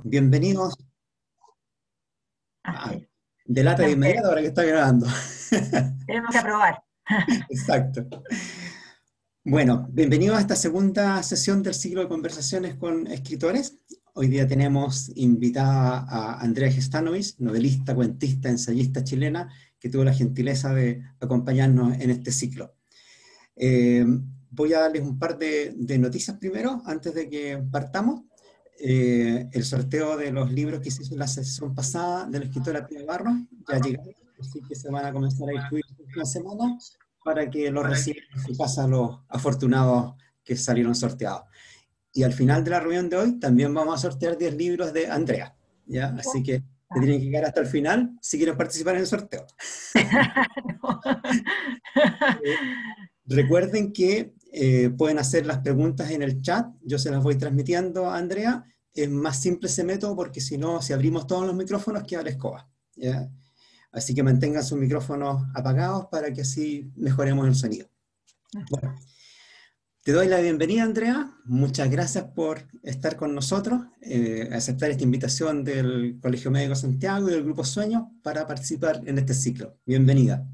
Bienvenidos a Así, Delata de no, inmediato ahora que está grabando. tenemos que aprobar. Exacto. Bueno, bienvenidos a esta segunda sesión del ciclo de conversaciones con escritores. Hoy día tenemos invitada a Andrea Gestanovic, novelista, cuentista, ensayista chilena, que tuvo la gentileza de acompañarnos en este ciclo. Eh, Voy a darles un par de noticias primero, antes de que partamos. El sorteo de los libros que se hizo en la sesión pasada de la escritora Pia Barros ya llegaron, así que se van a comenzar a distribuir esta semana para que los reciban en su casa los afortunados que salieron sorteados. Y al final de la reunión de hoy también vamos a sortear 10 libros de Andrea, ¿ya? Así que se tienen que quedar hasta el final si quieren participar en el sorteo. No. Eh, Recuerden que pueden hacer las preguntas en el chat, yo se las voy transmitiendo a Andrea. Es más simple ese método porque si no, si abrimos todos los micrófonos, queda la escoba, ¿ya? Así que mantengan sus micrófonos apagados para que así mejoremos el sonido. Bueno, te doy la bienvenida, Andrea. Muchas gracias por estar con nosotros, aceptar esta invitación del Colegio Médico Santiago y del Grupo Sueños para participar en este ciclo. Bienvenida.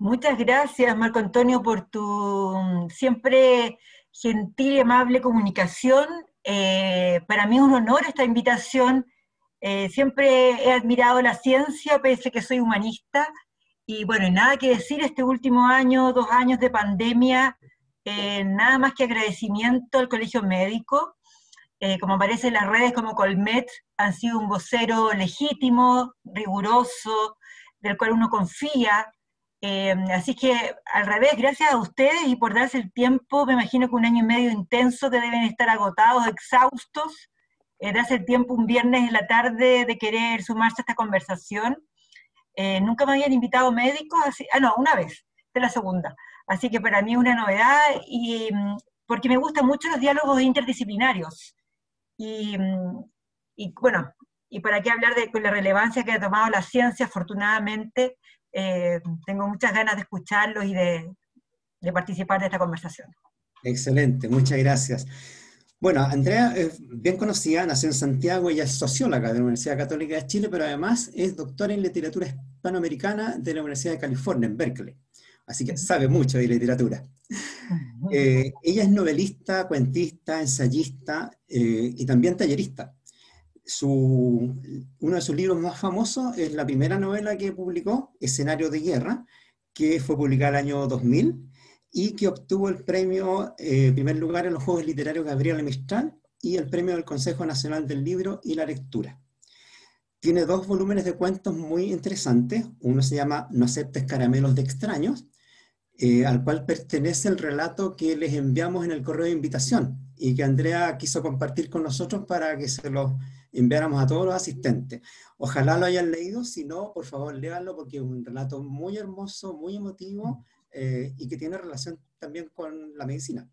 Muchas gracias, Marco Antonio, por tu siempre gentil y amable comunicación. Para mí es un honor esta invitación. Siempre he admirado la ciencia, pese a que soy humanista. Y bueno, y nada que decir, este último año, 2 años de pandemia, nada más que agradecimiento al Colegio Médico. Como aparece en las redes como Colmet, han sido un vocero legítimo, riguroso, del cual uno confía. Así que, al revés, gracias a ustedes y por darse el tiempo. Me imagino que un año y medio intenso, que deben estar agotados, exhaustos, darse el tiempo un viernes en la tarde de querer sumarse a esta conversación. Nunca me habían invitado médicos, así, no, una vez, esta es la segunda. Así que para mí es una novedad, y porque me gustan mucho los diálogos interdisciplinarios. Y, y bueno, y para qué hablar de con la relevancia que ha tomado la ciencia, afortunadamente, tengo muchas ganas de escucharlos y de participar de esta conversación. Excelente, muchas gracias. Bueno, Andrea es bien conocida, nació en Santiago, ella es socióloga de la Universidad Católica de Chile, pero además es doctora en literatura hispanoamericana de la Universidad de California, en Berkeley. Así que sabe mucho de literatura. Ella es novelista, cuentista, ensayista y también tallerista. Uno de sus libros más famosos es la primera novela que publicó, Escenario de Guerra, que fue publicada el año 2000 y que obtuvo el premio primer lugar en los Juegos Literarios Gabriela Mistral y el premio del Consejo Nacional del Libro y la Lectura. Tiene 2 volúmenes de cuentos muy interesantes. Uno se llama No aceptes caramelos de extraños, al cual pertenece el relato que les enviamos en el correo de invitación y que Andrea quiso compartir con nosotros para que se lo enviáramos a todos los asistentes. Ojalá lo hayan leído, si no, por favor, léanlo porque es un relato muy hermoso, muy emotivo y que tiene relación también con la medicina.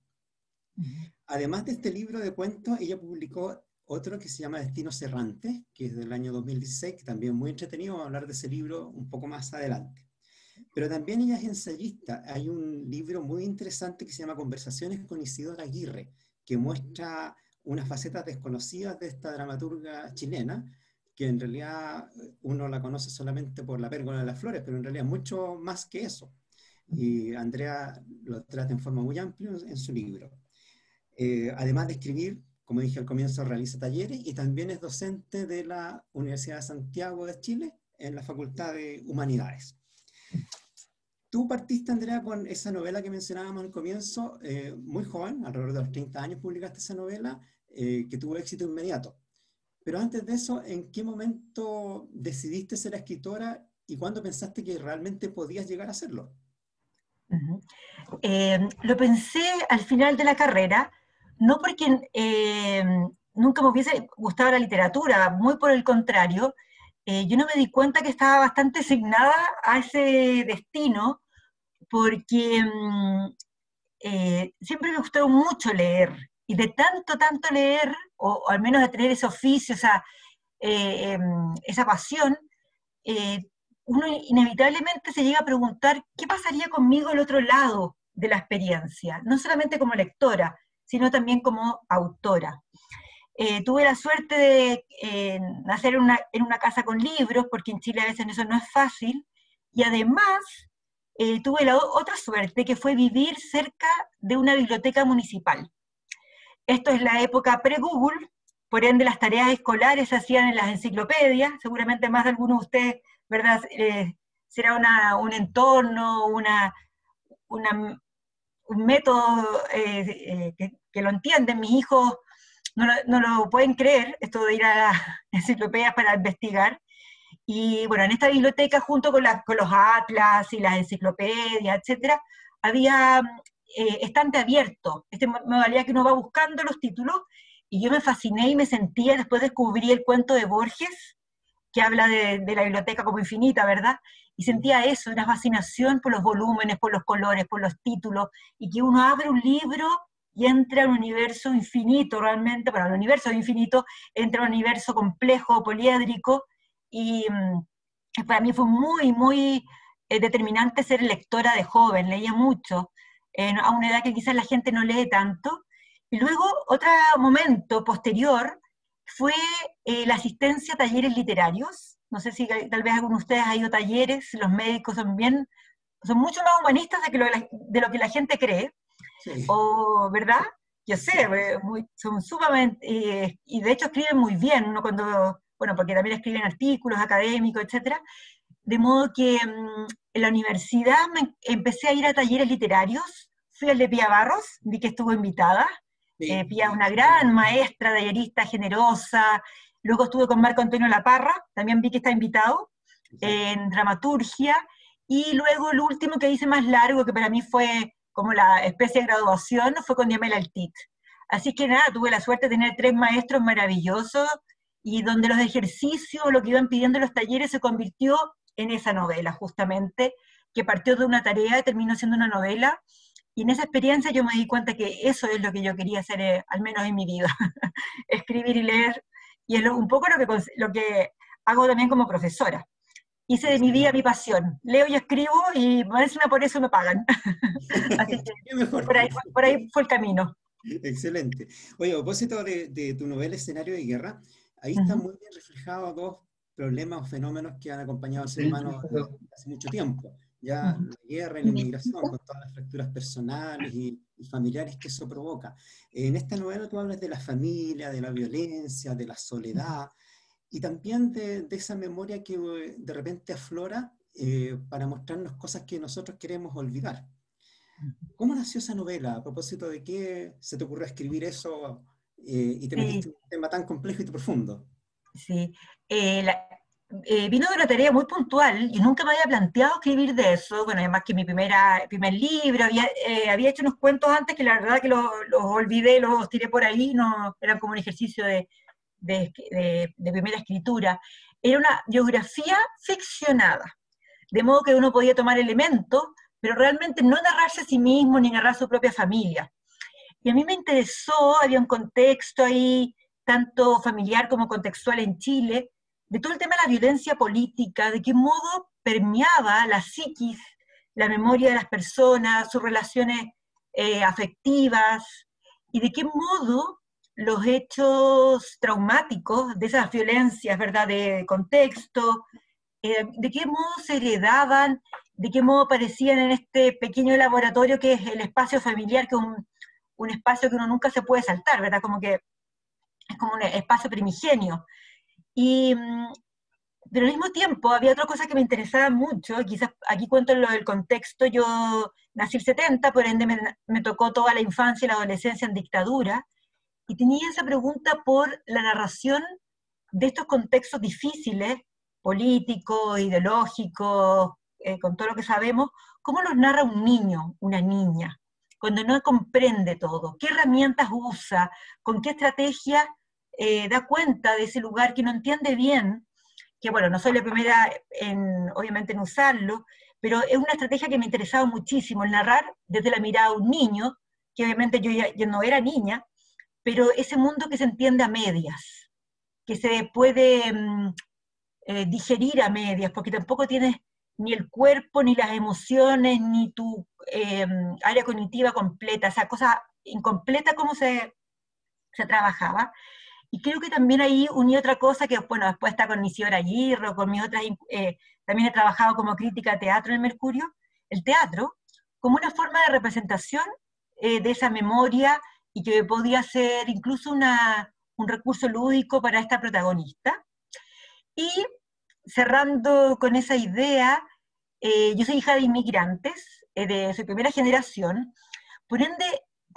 Además de este libro de cuentos, ella publicó otro que se llama Destinos Errantes, que es del año 2016, que también es muy entretenido. Vamos a hablar de ese libro un poco más adelante. Pero también ella es ensayista. Hay un libro muy interesante que se llama Conversaciones con Isidora Aguirre, que muestra unas facetas desconocidas de esta dramaturga chilena, que en realidad uno la conoce solamente por La Pérgola de las Flores, pero en realidad es mucho más que eso. Y Andrea lo trata en forma muy amplia en su libro. Además de escribir, como dije al comienzo, realiza talleres y también es docente de la Universidad de Santiago de Chile en la Facultad de Humanidades. Tú partiste, Andrea, con esa novela que mencionábamos al comienzo, muy joven, alrededor de los 30 años publicaste esa novela, que tuvo éxito inmediato. Pero antes de eso, ¿en qué momento decidiste ser escritora y cuándo pensaste que realmente podías llegar a hacerlo? Lo pensé al final de la carrera, no porque nunca me hubiese gustado la literatura, muy por el contrario. Yo no me di cuenta que estaba bastante asignada a ese destino, porque siempre me gustó mucho leer, y de tanto, tanto leer, o al menos de tener ese oficio, esa pasión, eh, uno inevitablemente se llega a preguntar qué pasaría conmigo al otro lado de la experiencia, no solamente como lectora, sino también como autora. Tuve la suerte de nacer en una casa con libros, porque en Chile a veces eso no es fácil, y además tuve la otra suerte, que fue vivir cerca de una biblioteca municipal. Esto es la época pre-Google, por ende las tareas escolares se hacían en las enciclopedias, seguramente más de algunos de ustedes, ¿verdad? Será un entorno, una, un método que lo entienden. Mis hijos no lo pueden creer, esto de ir a las enciclopedias para investigar. Y bueno, en esta biblioteca, junto con los atlas y las enciclopedias, etcétera, había estante abierto, esta modalidad que uno va buscando los títulos, y yo me fasciné y me sentía, después descubrí el cuento de Borges, que habla de la biblioteca como infinita, ¿verdad? Y sentía eso, una fascinación por los volúmenes, por los colores, por los títulos, y que uno abre un libro y entra a un universo infinito realmente, para el universo infinito, entra a un universo complejo, poliédrico, y para mí fue muy, muy determinante ser lectora de joven, leía mucho, a una edad que quizás la gente no lee tanto. Y luego, otro momento posterior fue la asistencia a talleres literarios. No sé si tal vez alguno de ustedes ha ido a talleres, los médicos son mucho más humanistas de lo que la gente cree, Sí, o, ¿verdad? Yo sé, sí. son sumamente, y de hecho escriben muy bien, uno cuando, bueno, porque también escriben artículos académicos, etcétera, de modo que en la universidad empecé a ir a talleres literarios, fui al de Pía Barros, vi que estuvo invitada, Sí, Pía es una gran maestra, tallerista, generosa, luego estuve con Marco Antonio Laparra, también vi que está invitado, exacto. en dramaturgia, y luego el último que hice más largo, que para mí fue como la especie de graduación, fue con Diamela Altit. Así que nada, tuve la suerte de tener tres maestros maravillosos, y donde los ejercicios, lo que iban pidiendo en los talleres, se convirtió en esa novela, justamente, que partió de una tarea y terminó siendo una novela. Y en esa experiencia yo me di cuenta que eso es lo que yo quería hacer, al menos en mi vida, escribir y leer, y es un poco lo que hago también como profesora. Hice de mi vida Excelente. mi pasión. Leo y escribo y encima por eso me pagan. Así que Qué mejor. por ahí fue el camino. Excelente. Oye, a propósito de tu novela Escenario de Guerra, ahí Uh están -huh. muy bien reflejados dos problemas o fenómenos que han acompañado al ser humano desde hace mucho tiempo. Uh Ya -huh. la guerra y la inmigración, con todas las fracturas personales y familiares que eso provoca. En esta novela tú hablas de la familia, de la violencia, de la soledad y también de esa memoria que de repente aflora para mostrarnos cosas que nosotros queremos olvidar. ¿Cómo nació esa novela? ¿A propósito de qué se te ocurrió escribir eso y te metiste Sí, en un tema tan complejo y profundo? sí. Eh, la- Vino de una tarea muy puntual y nunca me había planteado escribir de eso. Bueno, además que mi primer libro, había hecho unos cuentos antes que la verdad que los olvidé, los tiré por ahí, no eran como un ejercicio de primera escritura. Era una biografía ficcionada, de modo que uno podía tomar elementos, pero realmente no narrarse a sí mismo ni narrar su propia familia. Y a mí me interesó, había un contexto ahí, tanto familiar como contextual en Chile, de todo el tema de la violencia política, de qué modo permeaba la psiquis, la memoria de las personas, sus relaciones afectivas, y de qué modo los hechos traumáticos de esas violencias, ¿verdad?, de contexto, de qué modo se heredaban, de qué modo aparecían en este pequeño laboratorio que es el espacio familiar, que es un espacio que uno nunca se puede saltar, ¿verdad? Como que es como un espacio primigenio. Y, pero al mismo tiempo había otra cosa que me interesaba mucho, quizás aquí cuento lo del contexto, yo nací el 70, por ende me tocó toda la infancia y la adolescencia en dictadura, y tenía esa pregunta por la narración de estos contextos difíciles, políticos, ideológicos, con todo lo que sabemos, ¿cómo los narra un niño, una niña, cuando no comprende todo? ¿Qué herramientas usa? ¿Con qué estrategia da cuenta de ese lugar que no entiende bien? Que bueno, no soy la primera obviamente en usarlo, pero es una estrategia que me interesaba muchísimo, el narrar desde la mirada de un niño, que obviamente yo no era niña, pero ese mundo que se entiende a medias, que se puede digerir a medias, porque tampoco tienes ni el cuerpo, ni las emociones, ni tu área cognitiva completa, esa cosa incompleta como se trabajaba. Y creo que también ahí uní otra cosa que, bueno, después está con Isidora Aguirre, con mis otras, también he trabajado como crítica de teatro en el Mercurio, el teatro como una forma de representación de esa memoria y que podía ser incluso un recurso lúdico para esta protagonista. Y cerrando con esa idea, yo soy hija de inmigrantes, soy primera generación, por ende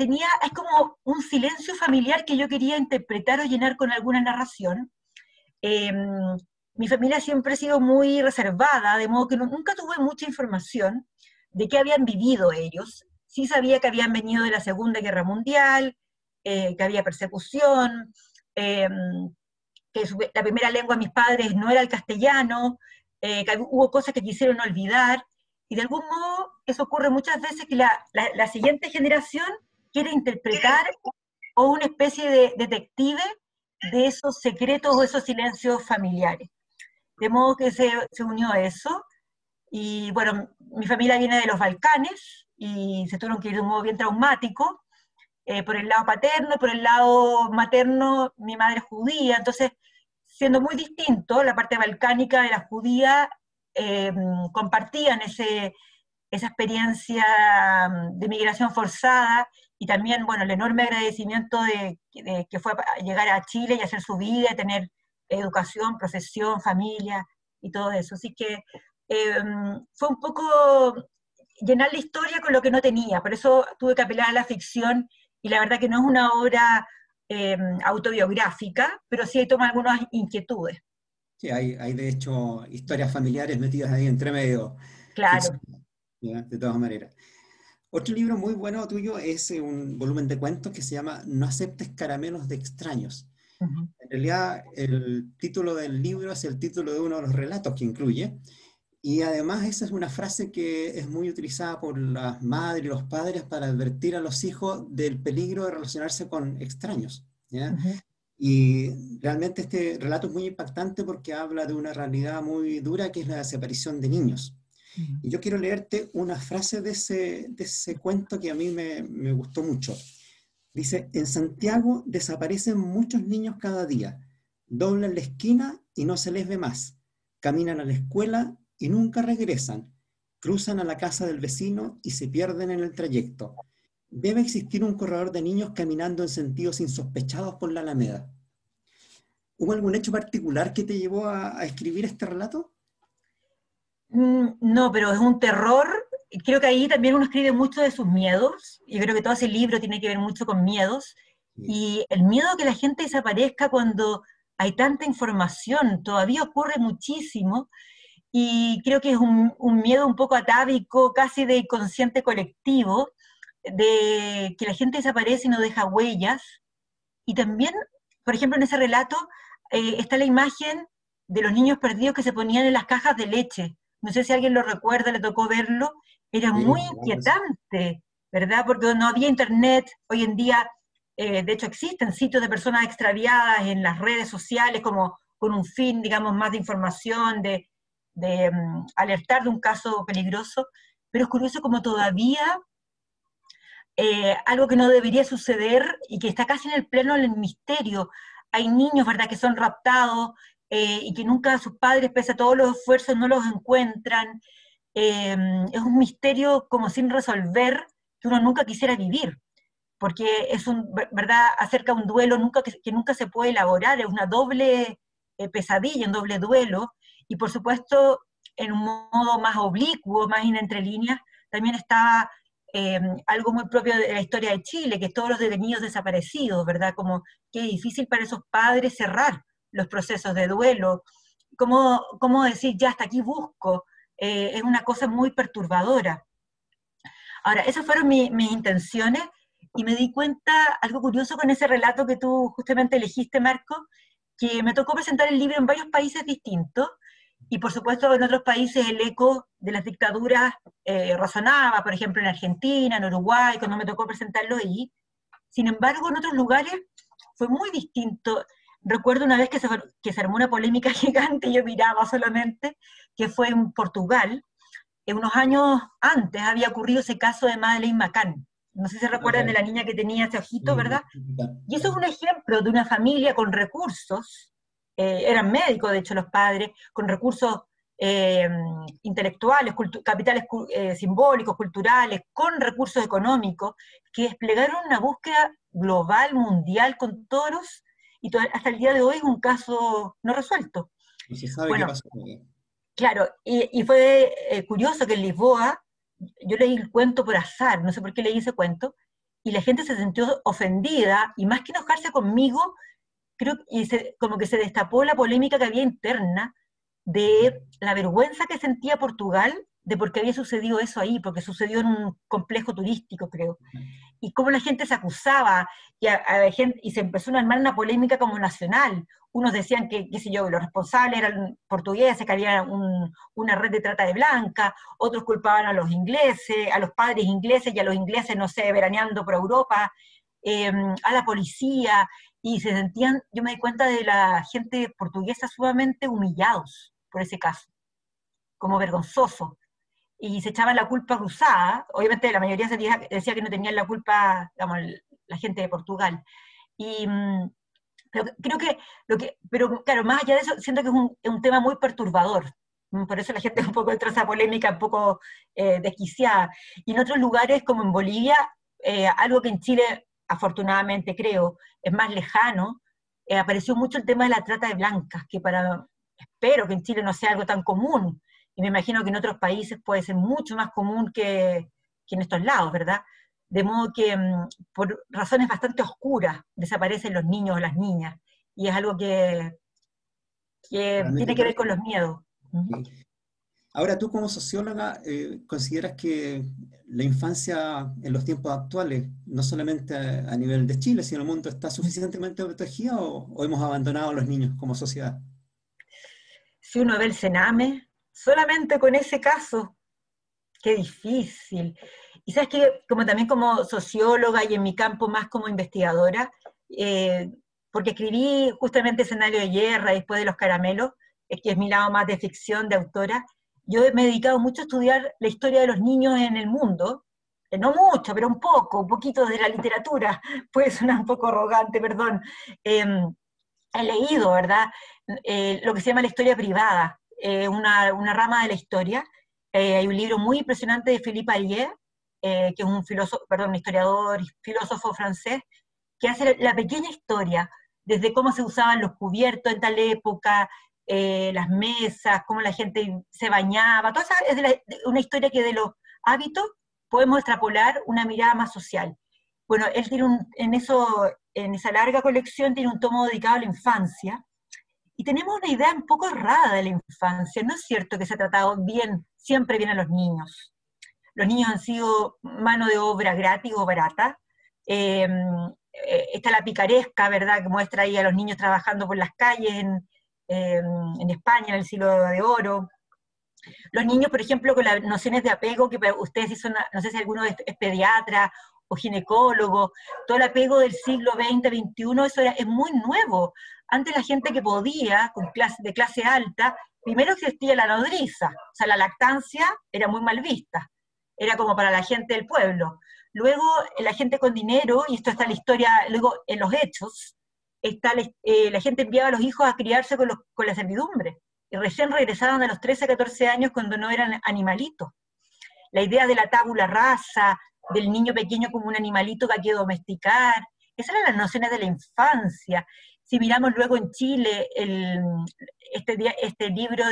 es como un silencio familiar que yo quería interpretar o llenar con alguna narración. Eh, Mi familia siempre ha sido muy reservada, de modo que nunca tuve mucha información de qué habían vivido ellos. Sí sabía que habían venido de la Segunda Guerra Mundial, que había persecución, eh, que la primera lengua de mis padres no era el castellano, que hubo cosas que quisieron olvidar, y de algún modo eso ocurre muchas veces que la siguiente generación quiere interpretar o una especie de detective de esos secretos o esos silencios familiares. De modo que se unió a eso, y bueno, mi familia viene de los Balcanes, y se tuvieron que ir de un modo bien traumático, por el lado paterno, por el lado materno, mi madre es judía, entonces, siendo muy distinto, la parte balcánica de la judía compartían esa experiencia de migración forzada, y también, bueno, el enorme agradecimiento de que fue llegar a Chile y hacer su vida, tener educación, profesión, familia y todo eso. Así que fue un poco llenar la historia con lo que no tenía, por eso tuve que apelar a la ficción, y la verdad que no es una obra autobiográfica, pero sí toma algunas inquietudes. Sí, hay de hecho historias familiares metidas ahí entre medio, Claro. ficción, ¿ya? De todas maneras. Otro libro muy bueno tuyo es un volumen de cuentos que se llama No aceptes caramelos de extraños. Ujú. En realidad, el título del libro es el título de uno de los relatos que incluye, y además esa es una frase que es muy utilizada por las madres y los padres para advertir a los hijos del peligro de relacionarse con extraños, ¿ya? Ujú. Y realmente este relato es muy impactante porque habla de una realidad muy dura que es la desaparición de niños. Ujú. Y yo quiero leerte una frase de ese cuento que a mí me gustó mucho. Dice, en Santiago desaparecen muchos niños cada día, doblan la esquina y no se les ve más, caminan a la escuela y nunca regresan, cruzan a la casa del vecino y se pierden en el trayecto. Debe existir un corredor de niños caminando en sentidos insospechados por la Alameda. ¿Hubo algún hecho particular que te llevó a escribir este relato? No, pero es un terror. Y creo que ahí también uno escribe mucho de sus miedos. Yo creo que todo ese libro tiene que ver mucho con miedos. Sí. Y el miedo a que la gente desaparezca cuando hay tanta información, todavía ocurre muchísimo. Y creo que es un miedo un poco atávico, casi de inconsciente colectivo, de que la gente desaparece y no deja huellas. Y también, por ejemplo, en ese relato está la imagen de los niños perdidos que se ponían en las cajas de leche. No sé si alguien lo recuerda, le tocó verlo. Era Sí, muy claro, sí. inquietante, ¿verdad? Porque no había internet. Hoy en día, de hecho, existen sitios de personas extraviadas en las redes sociales como con un fin, digamos, más de información, de alertar de un caso peligroso. Pero es curioso como todavía algo que no debería suceder y que está casi en el pleno del misterio. Hay niños, ¿verdad?, que son raptados y que nunca sus padres, pese a todos los esfuerzos, no los encuentran. Es un misterio como sin resolver que uno nunca quisiera vivir, porque es ¿verdad?, acerca de un duelo que nunca se puede elaborar, es una doble pesadilla, un doble duelo, y por supuesto, en un modo más oblicuo, más en entre líneas, también está algo muy propio de la historia de Chile, que es todos los detenidos desaparecidos, ¿verdad? Como que es difícil para esos padres cerrar los procesos de duelo. ¿Cómo decir, ya hasta aquí busco? Es una cosa muy perturbadora. Ahora, esas fueron mis intenciones, y me di cuenta, algo curioso con ese relato que tú justamente elegiste, Marco, que me tocó presentar el libro en varios países distintos, y por supuesto en otros países el eco de las dictaduras resonaba, por ejemplo en Argentina, en Uruguay, cuando me tocó presentarlo ahí. Sin embargo, en otros lugares fue muy distinto. Recuerdo una vez que se armó una polémica gigante, y yo miraba solamente, que fue en Portugal. Unos años antes había ocurrido ese caso de Madeleine McCann, No sé si se Ah, recuerdan de claro. la niña que tenía ese ojito, Sí, ¿verdad? Y eso es claro. un ejemplo de una familia con recursos, eran médicos, de hecho, los padres, con recursos eh, intelectuales, capitales simbólicos, culturales, con recursos económicos, que desplegaron una búsqueda global, mundial, con toros, y hasta el día de hoy es un caso no resuelto. No se sabe qué Bueno, pasó con ella. claro, y fue curioso que en Lisboa, yo leí el cuento por azar, no sé por qué leí ese cuento, y la gente se sintió ofendida, y más que enojarse conmigo, creo, como que se destapó la polémica que había interna de la vergüenza que sentía Portugal de por qué había sucedido eso ahí, porque sucedió en un complejo turístico, creo, y cómo la gente se acusaba, y se empezó a armar una polémica como nacional. Unos decían que, qué sé yo, los responsables eran portugueses, que había una red de trata de blanca, otros culpaban a los ingleses, a los padres ingleses y a los ingleses, no sé, veraneando por Europa, a la policía, y se sentían, yo me di cuenta de la gente portuguesa sumamente humillados por ese caso, como vergonzoso, y se echaban la culpa cruzada. Obviamente la mayoría decía que no tenían la culpa, digamos, la gente de Portugal. Y pero creo que, pero claro, más allá de eso, siento que es un tema muy perturbador. Por eso la gente un poco entra esa polémica un poco desquiciada. Y en otros lugares, como en Bolivia, algo que en Chile, afortunadamente creo, es más lejano, apareció mucho el tema de la trata de blancas, que espero que en Chile no sea algo tan común, y me imagino que en otros países puede ser mucho más común que en estos lados, ¿verdad? De modo que por razones bastante oscuras desaparecen los niños o las niñas, y es algo que Realmente tiene que ver con terrible. los miedos. Sí. Ahora, tú como socióloga, ¿consideras que la infancia en los tiempos actuales, no solamente a nivel de Chile, sino en el mundo, está suficientemente protegida o hemos abandonado a los niños como sociedad? Si uno ve el Sename, solamente con ese caso, qué difícil. Y sabes que, como también como socióloga y en mi campo más como investigadora, eh, porque escribí justamente Escenario de Guerra después de Los Caramelos, que es mi lado más de ficción, de autora, yo me he dedicado mucho a estudiar la historia de los niños en el mundo, no mucho, pero un poquito de la literatura, puede sonar un poco arrogante, perdón. Eh, He leído, ¿verdad? Lo que se llama la historia privada, una rama de la historia. Hay un libro muy impresionante de Philippe Allier, que es un filósofo, perdón, un historiador y filósofo francés, que hace la pequeña historia, desde cómo se usaban los cubiertos en tal época, las mesas, cómo la gente se bañaba, toda esa es una historia que de los hábitos podemos extrapolar una mirada más social. Bueno, él tiene en esa larga colección tiene un tomo dedicado a la infancia, y tenemos una idea un poco errada de la infancia. No es cierto que se ha tratado bien, siempre bien a los niños. Los niños han sido mano de obra gratis o barata. Eh, Está la picaresca, ¿verdad?, que muestra ahí a los niños trabajando por las calles en España en el siglo de oro. Los niños, por ejemplo, con las nociones de apego, que para ustedes, si son, no sé si alguno es pediatra o ginecólogo, todo el apego del siglo XX, XXI, es muy nuevo. Antes la gente que podía, de clase alta, primero existía la nodriza, o sea, la lactancia era muy mal vista, era como para la gente del pueblo. Luego, la gente con dinero, y esto está en la historia, luego en los hechos, la gente enviaba a los hijos a criarse con la servidumbre, y recién regresaban a los 13, 14 años cuando no eran animalitos. La idea de la tábula rasa, del niño pequeño como un animalito que hay que domesticar, esas eran las nociones de la infancia. Si miramos luego en Chile este libro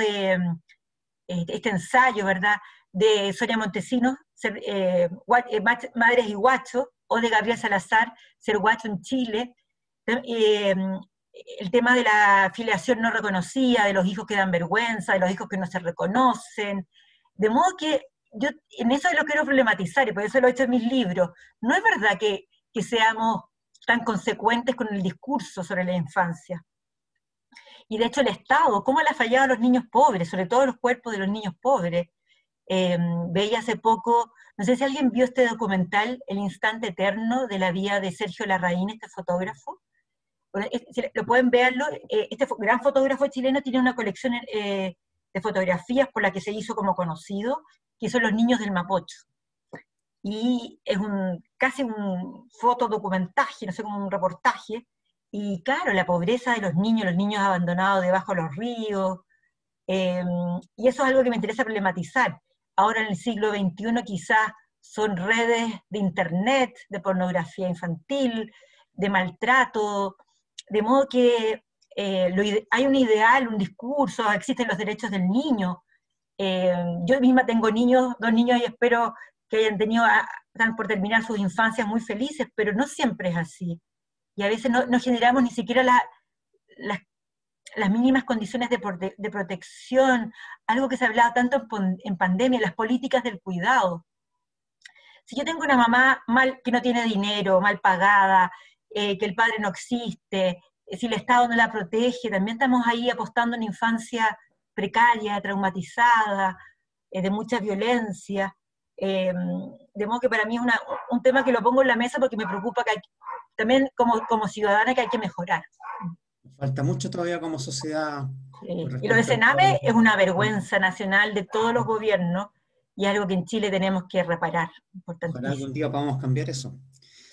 este ensayo, ¿verdad?, de Sonia Montesinos, Madres y Guachos, o de Gabriel Salazar, Ser Guacho en Chile, eh, el tema de la filiación no reconocida, de los hijos que dan vergüenza, de los hijos que no se reconocen, de modo que yo en eso lo quiero problematizar, y por eso lo he hecho en mis libros. No es verdad que seamos tan consecuentes con el discurso sobre la infancia. Y de hecho el Estado, ¿cómo le ha fallado a los niños pobres, sobre todo los cuerpos de los niños pobres? Veía hace poco, no sé si alguien vio este documental, El Instante Eterno, de la vida de Sergio Larraín, este fotógrafo. Bueno, si lo pueden verlo, este gran fotógrafo chileno tiene una colección de fotografías por la que se hizo como conocido, que son los niños del Mapocho. y es casi un fotodocumentaje, no sé, como un reportaje, y claro, la pobreza de los niños abandonados debajo de los ríos, eh, y eso es algo que me interesa problematizar. Ahora en el siglo XXI quizás son redes de internet, de pornografía infantil, de maltrato, de modo que hay un ideal, un discurso, existen los derechos del niño. Yo misma tengo niños, 2 niños, y espero que hayan tenido, están por terminar sus infancias muy felices, pero no siempre es así. Y a veces no generamos ni siquiera las las mínimas condiciones de protección, algo que se hablaba tanto en pandemia, las políticas del cuidado. Si yo tengo una mamá mal, que no tiene dinero, mal pagada, que el padre no existe, si el Estado no la protege, también estamos ahí apostando en infancia precaria, traumatizada, de mucha violencia. De modo que para mí es un tema que lo pongo en la mesa porque me preocupa que también como ciudadana que hay que mejorar. Falta mucho todavía como sociedad con Y lo de respecto al todo Sename es una vergüenza nacional de todos los gobiernos y es algo que en Chile tenemos que reparar, Ojalá algún importantísimo. día podamos cambiar eso.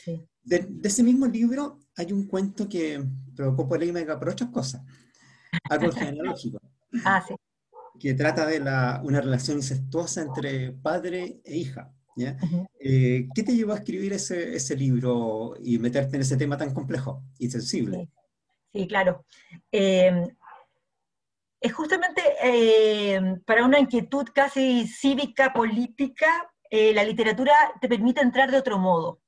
Sí. De ese mismo libro hay un cuento que provocó polémica por otras cosas, Árbol genealógico, Ah, sí. que trata de una relación incestuosa entre padre e hija. ¿Ya? Ujú. ¿Qué te llevó a escribir ese libro y meterte en ese tema tan complejo y sensible? Sí, sí, claro. Eh, es justamente para una inquietud casi cívica, política, la literatura te permite entrar de otro modo.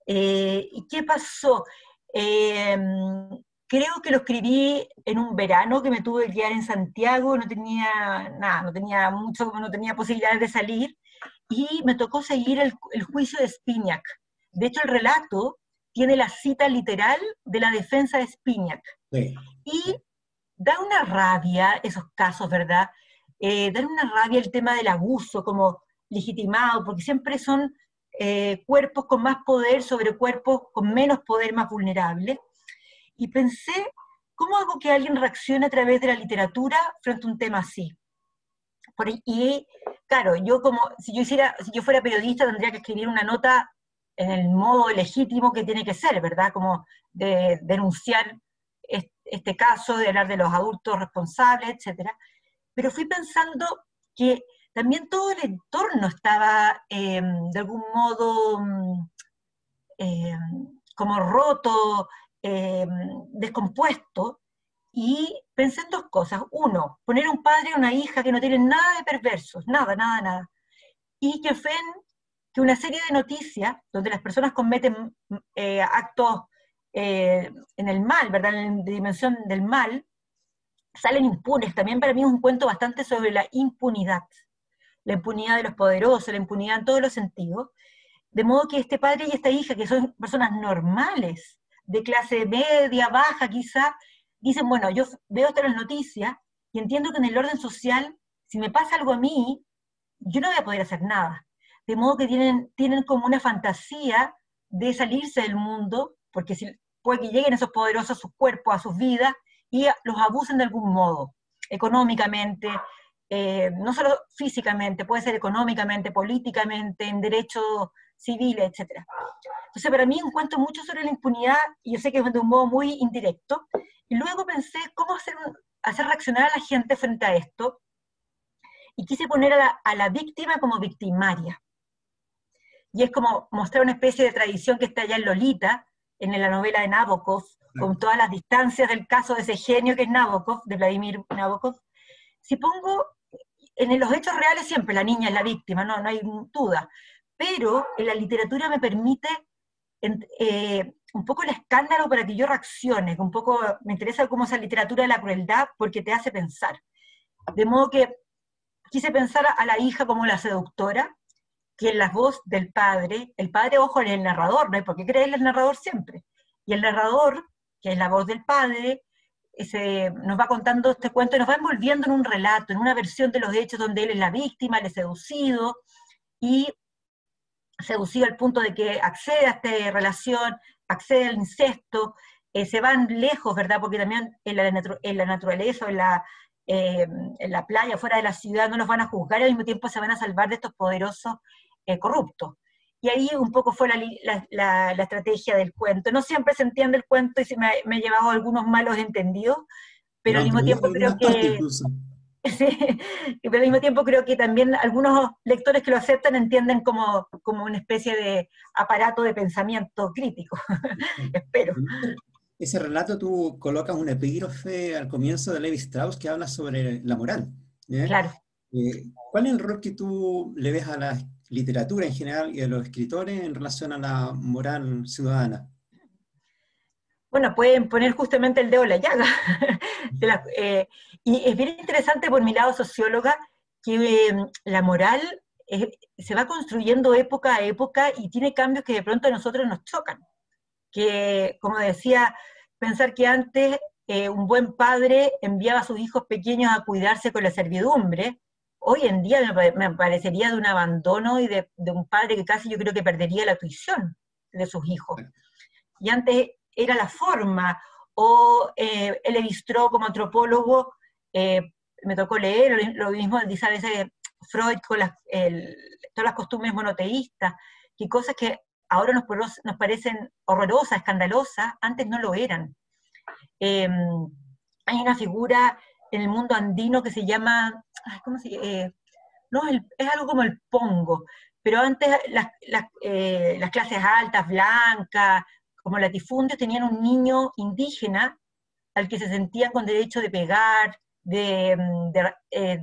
¿Y qué pasó? Eh, creo que lo escribí en un verano que me tuve que quedar en Santiago, no tenía nada, no tenía mucho, no tenía posibilidades de salir, y me tocó seguir el juicio de Spinac. De hecho, el relato tiene la cita literal de la defensa de Spinac. Sí, Y da una rabia esos casos, ¿verdad? Da una rabia el tema del abuso como legitimado, porque siempre son cuerpos con más poder sobre cuerpos con menos poder, más vulnerables. Y pensé, ¿cómo hago que alguien reaccione a través de la literatura frente a un tema así? Y claro, yo como, si yo fuera periodista tendría que escribir una nota en el modo legítimo que tiene que ser, ¿verdad? Como de denunciar este caso, de hablar de los adultos responsables, etcétera. Pero fui pensando que también todo el entorno estaba de algún modo eh, como roto, eh, descompuesto, y pensé en 2 cosas. Uno, poner un padre y una hija que no tienen nada de perversos, nada, nada, nada, y que ven que una serie de noticias donde las personas cometen actos en el mal, ¿verdad? En la dimensión del mal, salen impunes. También para mí es un cuento bastante sobre la impunidad de los poderosos, la impunidad en todos los sentidos, de modo que este padre y esta hija, que son personas normales, de clase media, baja quizá, dicen, bueno, yo veo todas las noticias y entiendo que en el orden social, si me pasa algo a mí, yo no voy a poder hacer nada. De modo que tienen como una fantasía de salirse del mundo, porque puede que lleguen esos poderosos a sus cuerpos, a sus vidas, y los abusen de algún modo, económicamente, no solo físicamente, puede ser económicamente, políticamente, en derechos civiles, etc. Entonces, para mí, encuentro mucho sobre la impunidad, y yo sé que es de un modo muy indirecto, y luego pensé cómo hacer reaccionar a la gente frente a esto, y quise poner a la víctima como victimaria. Y es como mostrar una especie de tradición que está allá en Lolita, en la novela de Nabokov, con exacto. todas las distancias del caso de ese genio que es Nabokov, de Vladimir Nabokov. Si pongo en los hechos reales siempre la niña es la víctima, no hay duda, pero en la literatura me permite un poco el escándalo para que yo reaccione, que un poco me interesa cómo esa literatura de la crueldad porque te hace pensar. De modo que quise pensar a la hija como la seductora, que es la voz del padre, el padre, ojo, es el narrador, no hay por qué creerle al narrador siempre, y el narrador, que es la voz del padre, nos va contando este cuento y nos va envolviendo en un relato, en una versión de los hechos donde él es la víctima, él es seducido, y seducido al punto de que accede a esta relación, accede al incesto, se van lejos, ¿verdad? Porque también en la naturaleza, en la playa, fuera de la ciudad, no los van a juzgar y al mismo tiempo se van a salvar de estos poderosos corruptos. y ahí un poco fue la estrategia del cuento. No siempre se entiende el cuento y me he llevado algunos malos entendidos, pero Pero al mismo aunque tiempo creo algunas partes que, incluso. sí, pero al mismo tiempo creo que también algunos lectores que lo aceptan entienden como una especie de aparato de pensamiento crítico, espero. Ese relato tú colocas un epígrafe al comienzo de Levi Strauss que habla sobre la moral. ¿Ya? Claro. ¿Cuál es el rol que tú le ves a la literatura en general y a los escritores en relación a la moral ciudadana? Bueno, pueden poner justamente el dedo en la llaga. Y es bien interesante por mi lado socióloga que la moral se va construyendo época a época y tiene cambios que de pronto a nosotros nos chocan. Que, como decía, pensar que antes un buen padre enviaba a sus hijos pequeños a cuidarse con la servidumbre, hoy en día me parecería de un abandono y de un padre que casi yo creo que perdería la tuición de sus hijos. Y antes era la forma, o Levi-Strauss como antropólogo, eh, me tocó leer, lo mismo dice a veces Freud con todas las costumbres monoteístas, que cosas que ahora nos parecen horrorosas, escandalosas, antes no lo eran. Eh, Hay una figura en el mundo andino que se llama, ¿cómo se llama? No, es algo como el pongo, pero antes las clases altas, blancas, como latifundios, tenían un niño indígena al que se sentían con derecho de pegar, de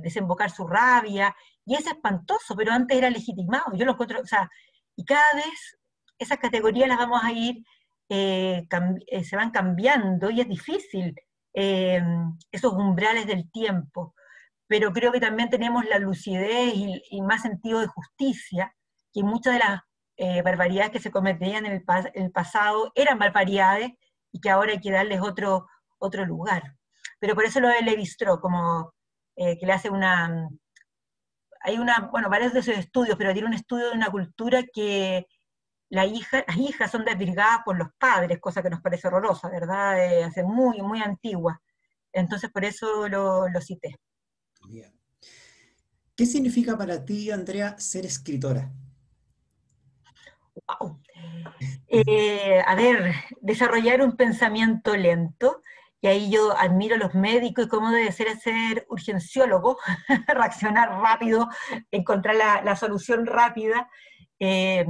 desembocar su rabia, y es espantoso, pero antes era legitimado, yo lo encuentro, o sea, y cada vez esas categorías las vamos a ir, se van cambiando, y es difícil eh, esos umbrales del tiempo, pero creo que también tenemos la lucidez y más sentido de justicia, que muchas de las barbaridades que se cometían en el pasado eran barbaridades y que ahora hay que darles otro lugar. Pero por eso lo de Levi-Strauss, como que le hace bueno, varios de sus estudios, pero tiene un estudio de una cultura que las hijas son desvirgadas por los padres, cosa que nos parece horrorosa, ¿verdad? Hace muy, muy antigua. Entonces por eso lo cité. Bien. ¿Qué significa para ti, Andrea, ser escritora? Wow. A ver, desarrollar un pensamiento lento, y ahí yo admiro a los médicos y cómo debe ser urgenciólogo, reaccionar rápido, encontrar la solución rápida. Eh,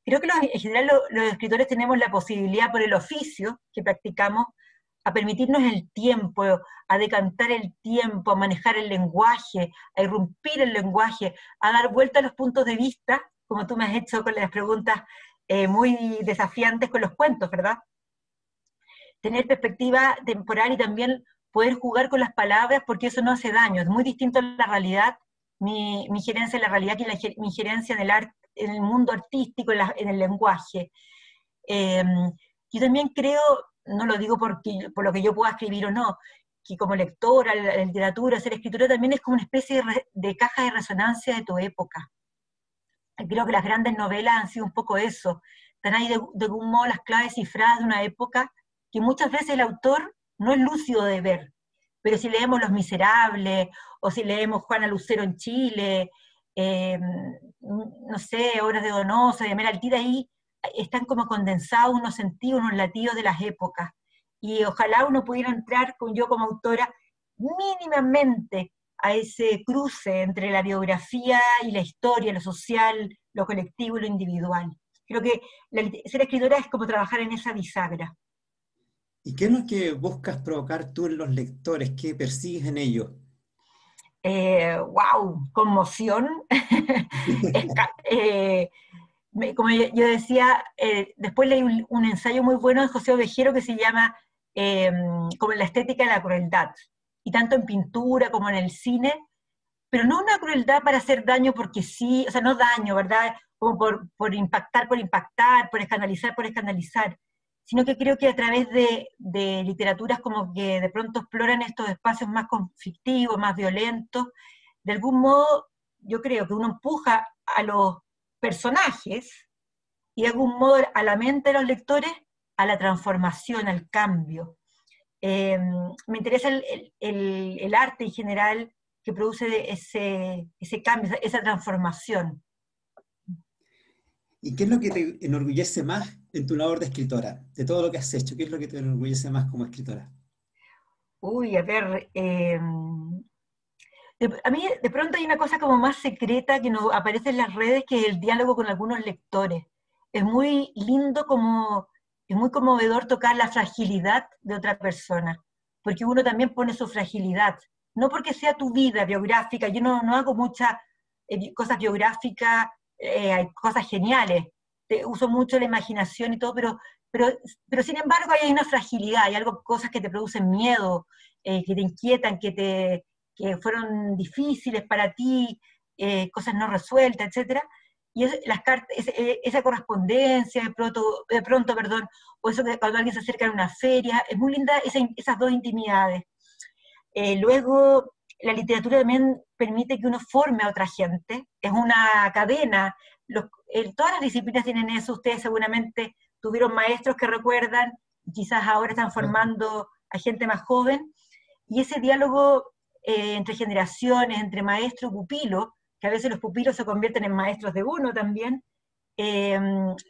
Creo que en general los escritores tenemos la posibilidad por el oficio que practicamos a permitirnos el tiempo, a decantar el tiempo, a manejar el lenguaje, a irrumpir el lenguaje, a dar vuelta a los puntos de vista, como tú me has hecho con las preguntas muy desafiantes con los cuentos, ¿verdad? Tener perspectiva temporal y también poder jugar con las palabras porque eso no hace daño, es muy distinto a la realidad, mi injerencia en la realidad que mi injerencia en el arte, en el mundo artístico, en el lenguaje. Eh, yo también creo, no lo digo por lo que yo pueda escribir o no, que como lectora, la literatura, ser escritora también es como una especie de caja de resonancia de tu época. Creo que las grandes novelas han sido un poco eso, están ahí de algún modo las claves cifradas de una época que muchas veces el autor no es lúcido de ver, pero si leemos Los Miserables, o si leemos Juana Lucero en Chile, eh, no sé, obras de Donoso, de Meraltida, ahí están como condensados unos sentidos, unos latidos de las épocas, y ojalá uno pudiera entrar, yo como autora, mínimamente a ese cruce entre la biografía y la historia, lo social, lo colectivo y lo individual. Creo que ser escritora es como trabajar en esa bisagra. ¿Y qué es lo que buscas provocar tú en los lectores? ¿Qué persigues en ellos? Wow, conmoción. Eh, Como yo decía, después leí un ensayo muy bueno de José Ovejero que se llama como la estética de la crueldad, y tanto en pintura como en el cine, pero no una crueldad para hacer daño porque sí, o sea, no daño, ¿verdad? Como por impactar, por escandalizar, sino que creo que a través de literaturas como que de pronto exploran estos espacios más conflictivos, más violentos, de algún modo yo creo que uno empuja a los personajes y de algún modo a la mente de los lectores a la transformación, al cambio. Me interesa el arte en general que produce ese cambio, esa transformación. ¿Y qué es lo que te enorgullece más en tu labor de escritora? De todo lo que has hecho, ¿qué es lo que te enorgullece más como escritora? Uy, a ver, a mí de pronto hay una cosa como más secreta que nos aparece en las redes, que es el diálogo con algunos lectores. Es muy lindo como, es muy conmovedor tocar la fragilidad de otra persona, porque uno también pone su fragilidad. No porque sea tu vida biográfica, yo no hago muchas cosas biográficas, hay cosas geniales, uso mucho la imaginación y todo, pero, pero sin embargo hay una fragilidad, hay algo, cosas que te producen miedo, que te inquietan, que fueron difíciles para ti, cosas no resueltas, etcétera. Y esa correspondencia de pronto, perdón, o eso que cuando alguien se acerca a una feria, es muy linda esas dos intimidades. Luego, la literatura también permite que uno forme a otra gente, es una cadena. Todas las disciplinas tienen eso, ustedes seguramente tuvieron maestros que recuerdan, quizás ahora están formando a gente más joven, y ese diálogo entre generaciones, entre maestro y pupilo, que a veces los pupilos se convierten en maestros de uno también, eh,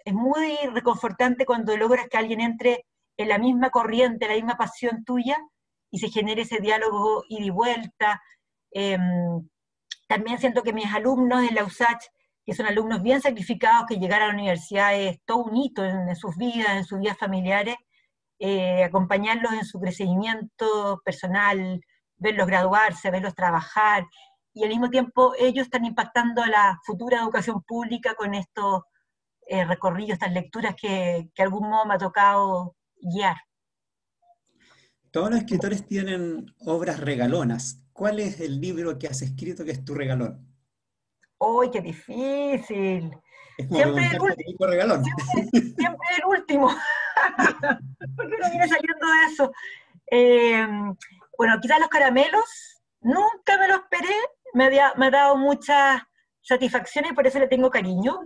es muy reconfortante cuando logras que alguien entre en la misma corriente, la misma pasión tuya, y se genere ese diálogo ida y vuelta. Eh, También siento que mis alumnos en la USACH, que son alumnos bien sacrificados, que llegar a la universidad es todo un hito en sus vidas familiares, acompañarlos en su crecimiento personal, verlos graduarse, verlos trabajar, y al mismo tiempo ellos están impactando a la futura educación pública con estos recorridos, estas lecturas que de algún modo me ha tocado guiar. Todos los escritores tienen obras regalonas. ¿Cuál es el libro que has escrito que es tu regalón? ¡Uy, qué difícil! Es como Siempre el, preguntarte qué es tu regalón. siempre el último, porque uno viene saliendo de eso. Eh, bueno, quizás los caramelos, nunca me lo esperé, me ha dado muchas satisfacciones y por eso le tengo cariño,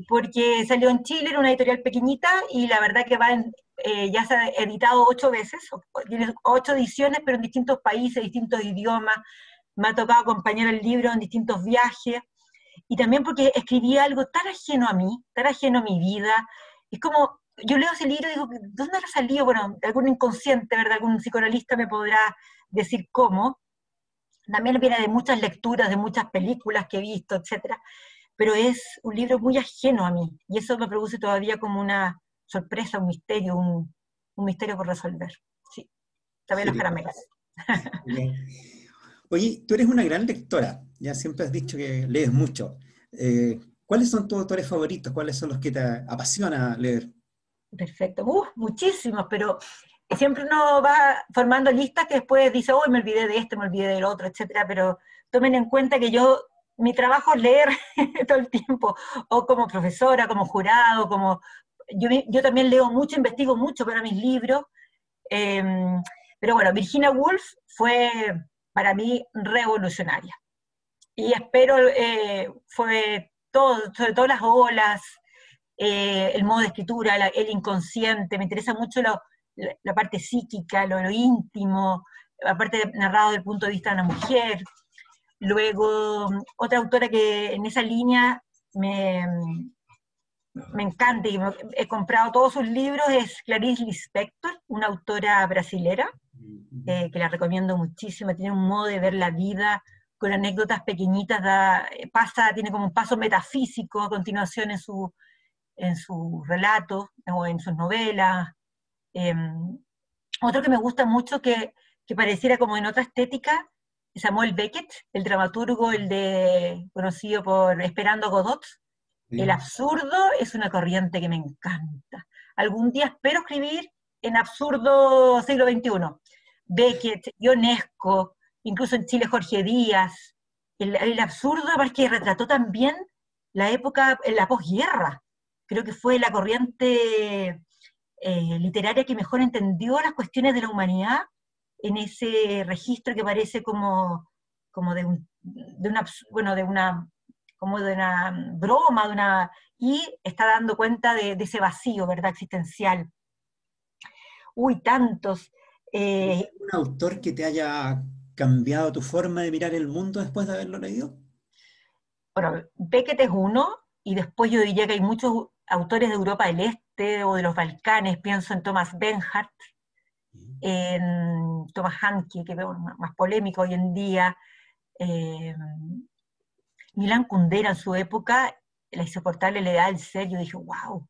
porque salió en Chile, en una editorial pequeñita, y la verdad que ya se ha editado 8 veces, tiene 8 ediciones, pero en distintos países, distintos idiomas. Me ha tocado acompañar el libro en distintos viajes, y también porque escribía algo tan ajeno a mí, tan ajeno a mi vida. Es como, yo leo ese libro y digo, ¿dónde habrá salido? Bueno, de algún inconsciente, ¿verdad? Algún psicoanalista me podrá decir cómo. También viene de muchas lecturas, de muchas películas que he visto, etcétera. Pero es un libro muy ajeno a mí, y eso me produce todavía como una sorpresa, un misterio por resolver. Sí, también los Genial, caramelos. genial. Oye, tú eres una gran lectora, ya siempre has dicho que lees mucho. ¿Cuáles son tus autores favoritos? ¿Cuáles son los que te apasiona leer? Perfecto. Muchísimos, pero siempre uno va formando listas que después dice, oh, me olvidé de este, me olvidé del otro, etcétera, pero tomen en cuenta que mi trabajo es leer todo el tiempo, o como profesora, como jurado, yo también leo mucho, investigo mucho para mis libros, eh, pero bueno, Virginia Woolf fue para mí revolucionaria. Y espero, fue todo, sobre todo las olas, el modo de escritura, el inconsciente, me interesa mucho la parte psíquica, lo íntimo, aparte de narrado desde el punto de vista de una mujer. Luego, otra autora que en esa línea me, me encanta y he comprado todos sus libros es Clarice Lispector, una autora brasilera, que la recomiendo muchísimo, tiene un modo de ver la vida con anécdotas pequeñitas, tiene como un paso metafísico a continuación en sus relatos o en sus novelas. Eh, Otro que me gusta mucho, que pareciera como en otra estética, Samuel Beckett, el dramaturgo, conocido por Esperando a Godot. El ¿Sí? absurdo es una corriente que me encanta. Algún día espero escribir en absurdo siglo XXI. Beckett, Ionesco, incluso en Chile Jorge Díaz. El absurdo, además que retrató también la época, la posguerra. Creo que fue la corriente literaria que mejor entendió las cuestiones de la humanidad en ese registro que parece como bueno, como de una broma, y está dando cuenta de ese vacío, ¿verdad?, existencial. Uy, tantos. ¿Hay Eh, algún autor que te haya cambiado tu forma de mirar el mundo después de haberlo leído? bueno, Beckett es uno, y después yo diría que hay muchos autores de Europa del Este o de los Balcanes, pienso en Thomas Bernhard, en Thomas Hanke, que veo más polémico hoy en día, eh, Milan Kundera en su época, La insoportable levedad del ser, yo dije, wow,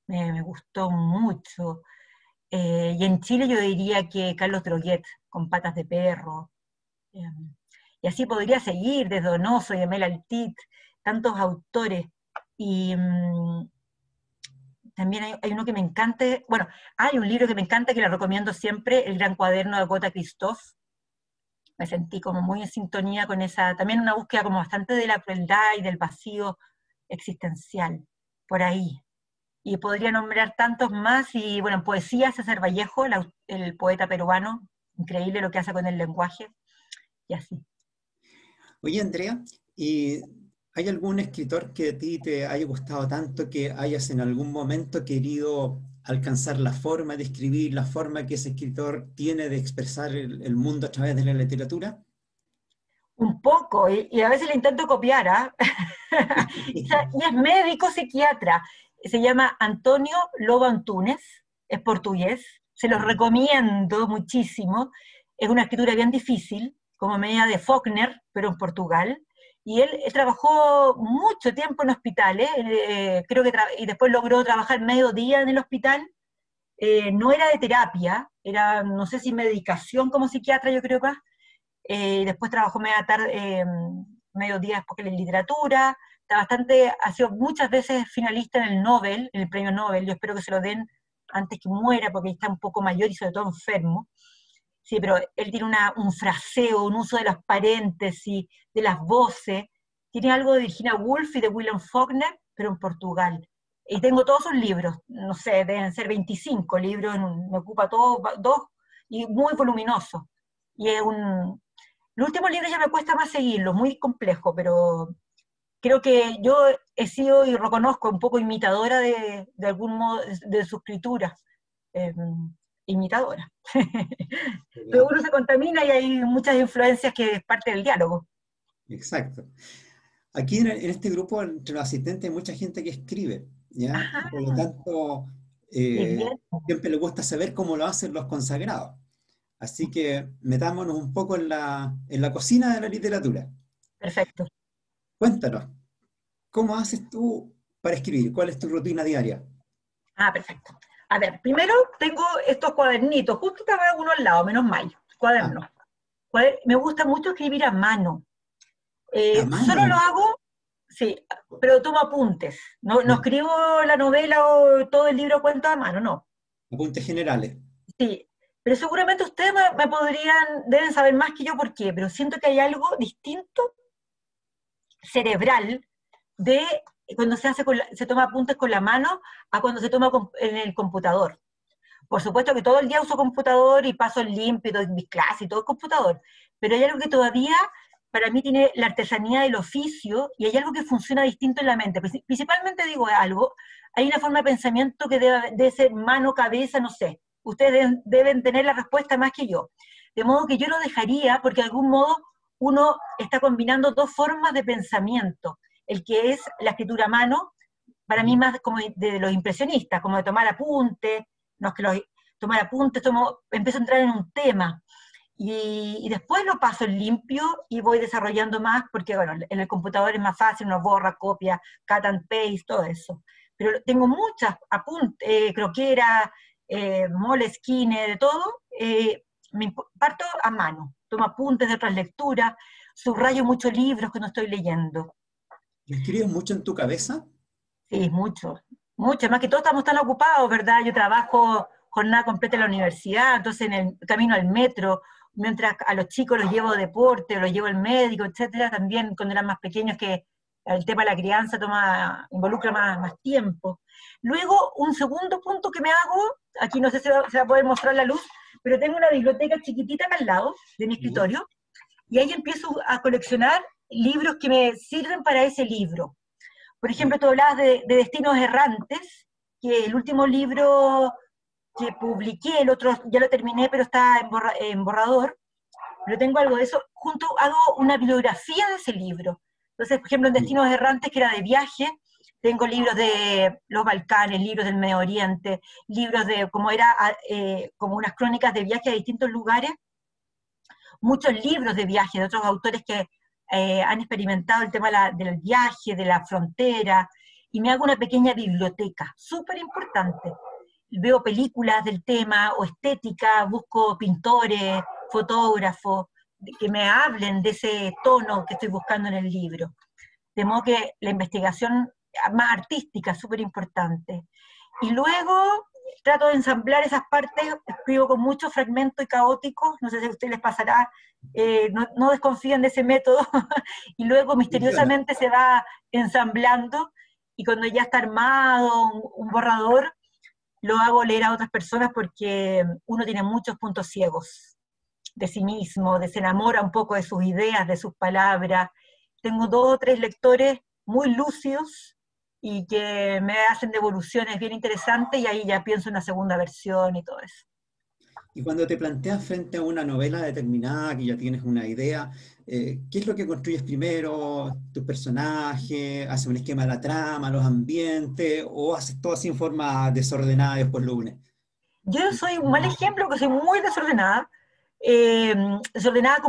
me gustó mucho. Y en Chile yo diría que Carlos Droguet, con Patas de Perro. Eh, y así podría seguir, desde Donoso y Emel Altit, tantos autores. Y también hay uno que me encanta, bueno, hay un libro que me encanta, que le recomiendo siempre, El Gran Cuaderno de Agatha Christoph. Me sentí como muy en sintonía con esa, también una búsqueda como bastante de la crueldad y del vacío existencial, por ahí. Y podría nombrar tantos más, y bueno, en poesía, César Vallejo, el poeta peruano, increíble lo que hace con el lenguaje, y así. Oye, Andrea, ¿y hay algún escritor que a ti te haya gustado tanto que hayas en algún momento querido alcanzar la forma de escribir, la forma que ese escritor tiene de expresar el mundo a través de la literatura? Un poco, y a veces le intento copiar, ¿ah? Y es médico psiquiatra, se llama Antonio Lobo Antunes, es portugués, se los recomiendo muchísimo, es una escritura bien difícil, como media de Faulkner, pero en Portugal, y él trabajó mucho tiempo en hospitales, creo que y después logró trabajar medio día en el hospital, no era de terapia, era, no sé si medicación como psiquiatra, yo creo que después trabajó media tarde, medio día después en literatura, está bastante, ha sido muchas veces finalista en el Nobel, en el premio Nobel, yo espero que se lo den antes que muera, porque está un poco mayor y sobre todo enfermo. Sí, pero él tiene un fraseo, un uso de los paréntesis, de las voces, tiene algo de Virginia Woolf y de William Faulkner, pero en Portugal. Y tengo todos sus libros, no sé, deben ser 25 libros, me ocupa todo, dos, y muy voluminoso. Y es el último libro ya me cuesta más seguirlo, muy complejo, pero creo que yo he sido y reconozco un poco imitadora de algún modo de su escritura. Eh, Imitadora. Pero uno se contamina y hay muchas influencias que es parte del diálogo. Exacto. Aquí en este grupo, entre los asistentes, hay mucha gente que escribe, ¿ya? Y por lo Ajá, tanto, qué eh, bien. siempre le gusta saber cómo lo hacen los consagrados. Así que metámonos un poco en la cocina de la literatura. Perfecto. Cuéntanos, ¿cómo haces tú para escribir? ¿Cuál es tu rutina diaria? Ah, perfecto. A ver, primero tengo estos cuadernitos, justo te veo uno al lado, menos mal, Ah, cuadernos. Me gusta mucho escribir a mano. a Solo lo mano, hago, sí, pero tomo apuntes. No, no ya, escribo la novela o todo el libro cuento a mano, no. apuntes generales. Sí, pero seguramente ustedes deben saber más que yo por qué, pero siento que hay algo distinto, cerebral, de cuando se toma apuntes con la mano a cuando se toma en el computador. Por supuesto que todo el día uso computador y paso el limpio, doy mis clases y todo es computador, pero hay algo que todavía para mí tiene la artesanía del oficio y hay algo que funciona distinto en la mente. Principalmente digo algo, hay una forma de pensamiento que debe ser mano, cabeza, no sé. Ustedes deben tener la respuesta más que yo. De modo que yo lo dejaría porque de algún modo uno está combinando dos formas de pensamiento. El que es la escritura a mano, para mí Ujú. más como de los impresionistas, como de tomar apuntes, no es que tomar apuntes, empiezo a entrar en un tema y después lo paso en limpio y voy desarrollando más porque, bueno, en el computador es más fácil, uno borra, copia, cut and paste, todo eso. Pero tengo muchas apuntes, croquera, Moleskine, de todo, parto a mano, tomo apuntes de otras lecturas, subrayo muchos libros que no estoy leyendo. ¿Escribes mucho en tu cabeza? Sí, mucho, mucho, más que todos estamos tan ocupados, ¿verdad? Yo trabajo jornada completa en la universidad, entonces en el camino al metro, mientras a los chicos los llevo a deporte, o los llevo al médico, etcétera, también cuando eran más pequeños que el tema de la crianza involucra más tiempo. Luego, un segundo punto que me hago, aquí no sé si se va a poder mostrar la luz, pero tengo una biblioteca chiquitita acá al lado de mi ¿Ya? escritorio, y ahí empiezo a coleccionar libros que me sirven para ese libro. Por ejemplo, tú hablabas de Destinos Errantes, que el último libro que publiqué, el otro ya lo terminé, pero está en borrador, pero tengo algo de eso, hago una bibliografía de ese libro. Entonces, por ejemplo, en Destinos Errantes, que era de viaje, Tengo libros de los Balcanes, libros del Medio Oriente, libros de, como unas crónicas de viaje a distintos lugares, muchos libros de viaje de otros autores que han experimentado el tema del viaje, de la frontera, y me hago una pequeña biblioteca, súper importante. Veo películas del tema o estética, busco pintores, fotógrafos, que me hablen de ese tono que estoy buscando en el libro. De modo que la investigación más artística es súper importante. Y luego trato de ensamblar esas partes, escribo con muchos fragmentos y caóticos, no sé si a ustedes les pasará, no desconfían de ese método, y luego misteriosamente se va ensamblando, y cuando ya está armado un borrador, lo hago leer a otras personas porque uno tiene muchos puntos ciegos de sí mismo, se enamora un poco de sus ideas, de sus palabras. Tengo 2 o 3 lectores muy lúcidos y que me hacen devoluciones bien interesantes, y ahí ya pienso en una segunda versión y todo eso. Y cuando te planteas frente a una novela determinada, que ya tienes una idea, ¿qué es lo que construyes primero? ¿Tus personajes? ¿Haces un esquema de la trama, los ambientes? ¿O haces todo así en forma desordenada y después lo unes? Yo soy un mal ejemplo porque soy muy desordenada. Desordenada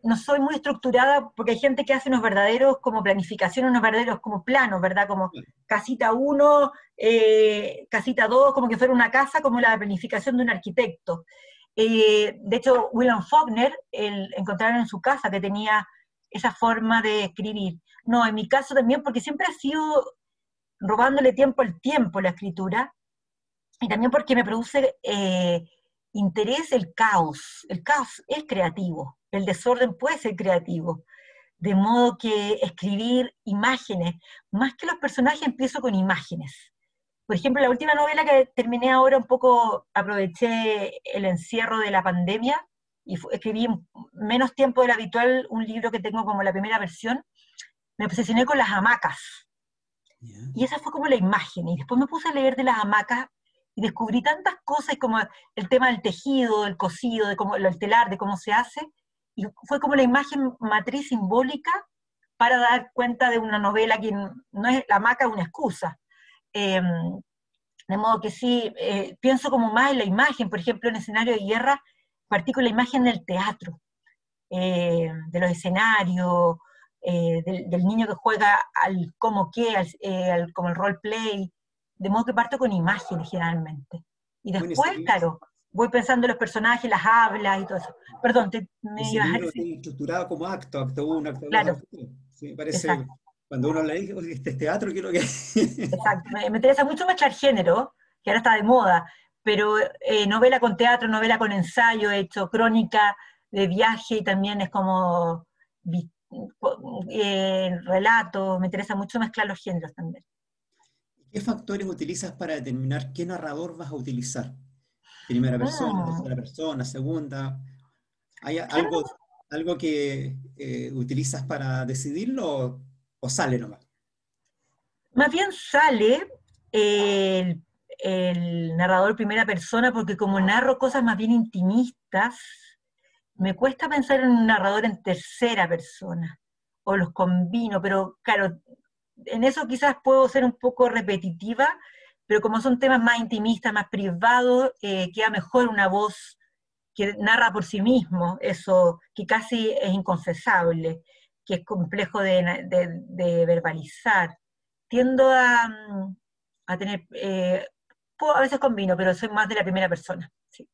no soy muy estructurada, porque hay gente que hace unos verdaderos como planificación, unos verdaderos como planos, ¿verdad? Como casita 1, casita 2, como que fuera una casa, como la planificación de un arquitecto. De hecho, William Faulkner, encontraron en su casa que tenía esa forma de escribir. No, en mi caso también, porque siempre ha sido robándole tiempo al tiempo la escritura, y también porque me produce interés el caos. El caos es creativo, el desorden puede ser creativo. De modo que escribir imágenes, más que los personajes, empiezo con imágenes. Por ejemplo, la última novela que terminé ahora, un poco aproveché el encierro de la pandemia y escribí en menos tiempo del habitual un libro que tengo como la primera versión. Me obsesioné con las hamacas. Yeah. Y esa fue como la imagen. Y después me puse a leer de las hamacas y descubrí tantas cosas, como el tema del tejido, del cosido, de cómo, el telar, de cómo se hace. Y fue como la imagen matriz simbólica para dar cuenta de una novela que no es la hamaca, es una excusa. De modo que sí, pienso como más en la imagen. Por ejemplo, en Escenario de Guerra partí con la imagen del teatro, de los escenarios, del niño que juega al como que, como el roleplay, de modo que parto con imágenes generalmente. Y Bueno, después, claro, voy pensando en los personajes, las hablas y todo eso. Perdón, me ese ibas a libro decir. tiene estructurado como acto 1, acto 2, Claro, acto 3. Sí, parece, exacto, cuando uno lee, "Oye, este es teatro, quiero que... exacto. Me interesa mucho mezclar género, que ahora está de moda, pero novela con teatro, novela con ensayo, he hecho crónica de viaje y también es como relato, me interesa mucho mezclar los géneros también. ¿Qué factores utilizas para determinar qué narrador vas a utilizar? Primera persona, Mm, tercera persona, segunda. ¿Hay ¿Quién? algo que utilizas para decidirlo o sale nomás? Más bien sale el narrador primera persona, porque como narro cosas más bien intimistas, me cuesta pensar en un narrador en tercera persona, o los combino, pero claro, en eso quizás puedo ser un poco repetitiva, pero como son temas más intimistas, más privados, queda mejor una voz que narra por sí mismo, eso que casi es inconfesable, que es complejo de verbalizar. Tiendo a tener, a veces combino, pero soy más de la primera persona. Sí.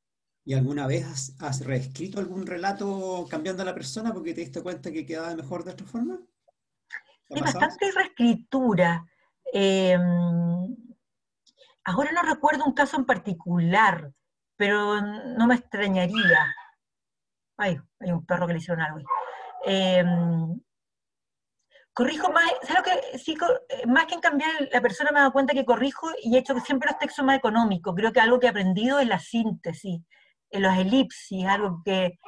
¿Y alguna vez has reescrito algún relato cambiando a la persona porque te diste cuenta que quedaba mejor de esta forma? ¿Te ha Hay pasado eso? bastante reescritura. Eh, Ahora no recuerdo un caso en particular, pero no me extrañaría. Ay, hay un perro que le hicieron algo. Eh, Corrijo más, ¿sabes lo que? Sí, más que en cambiar la persona me he dado cuenta que corrijo y he hecho que siempre los textos más económicos. Creo que algo que he aprendido es la síntesis, en los elipsis, algo que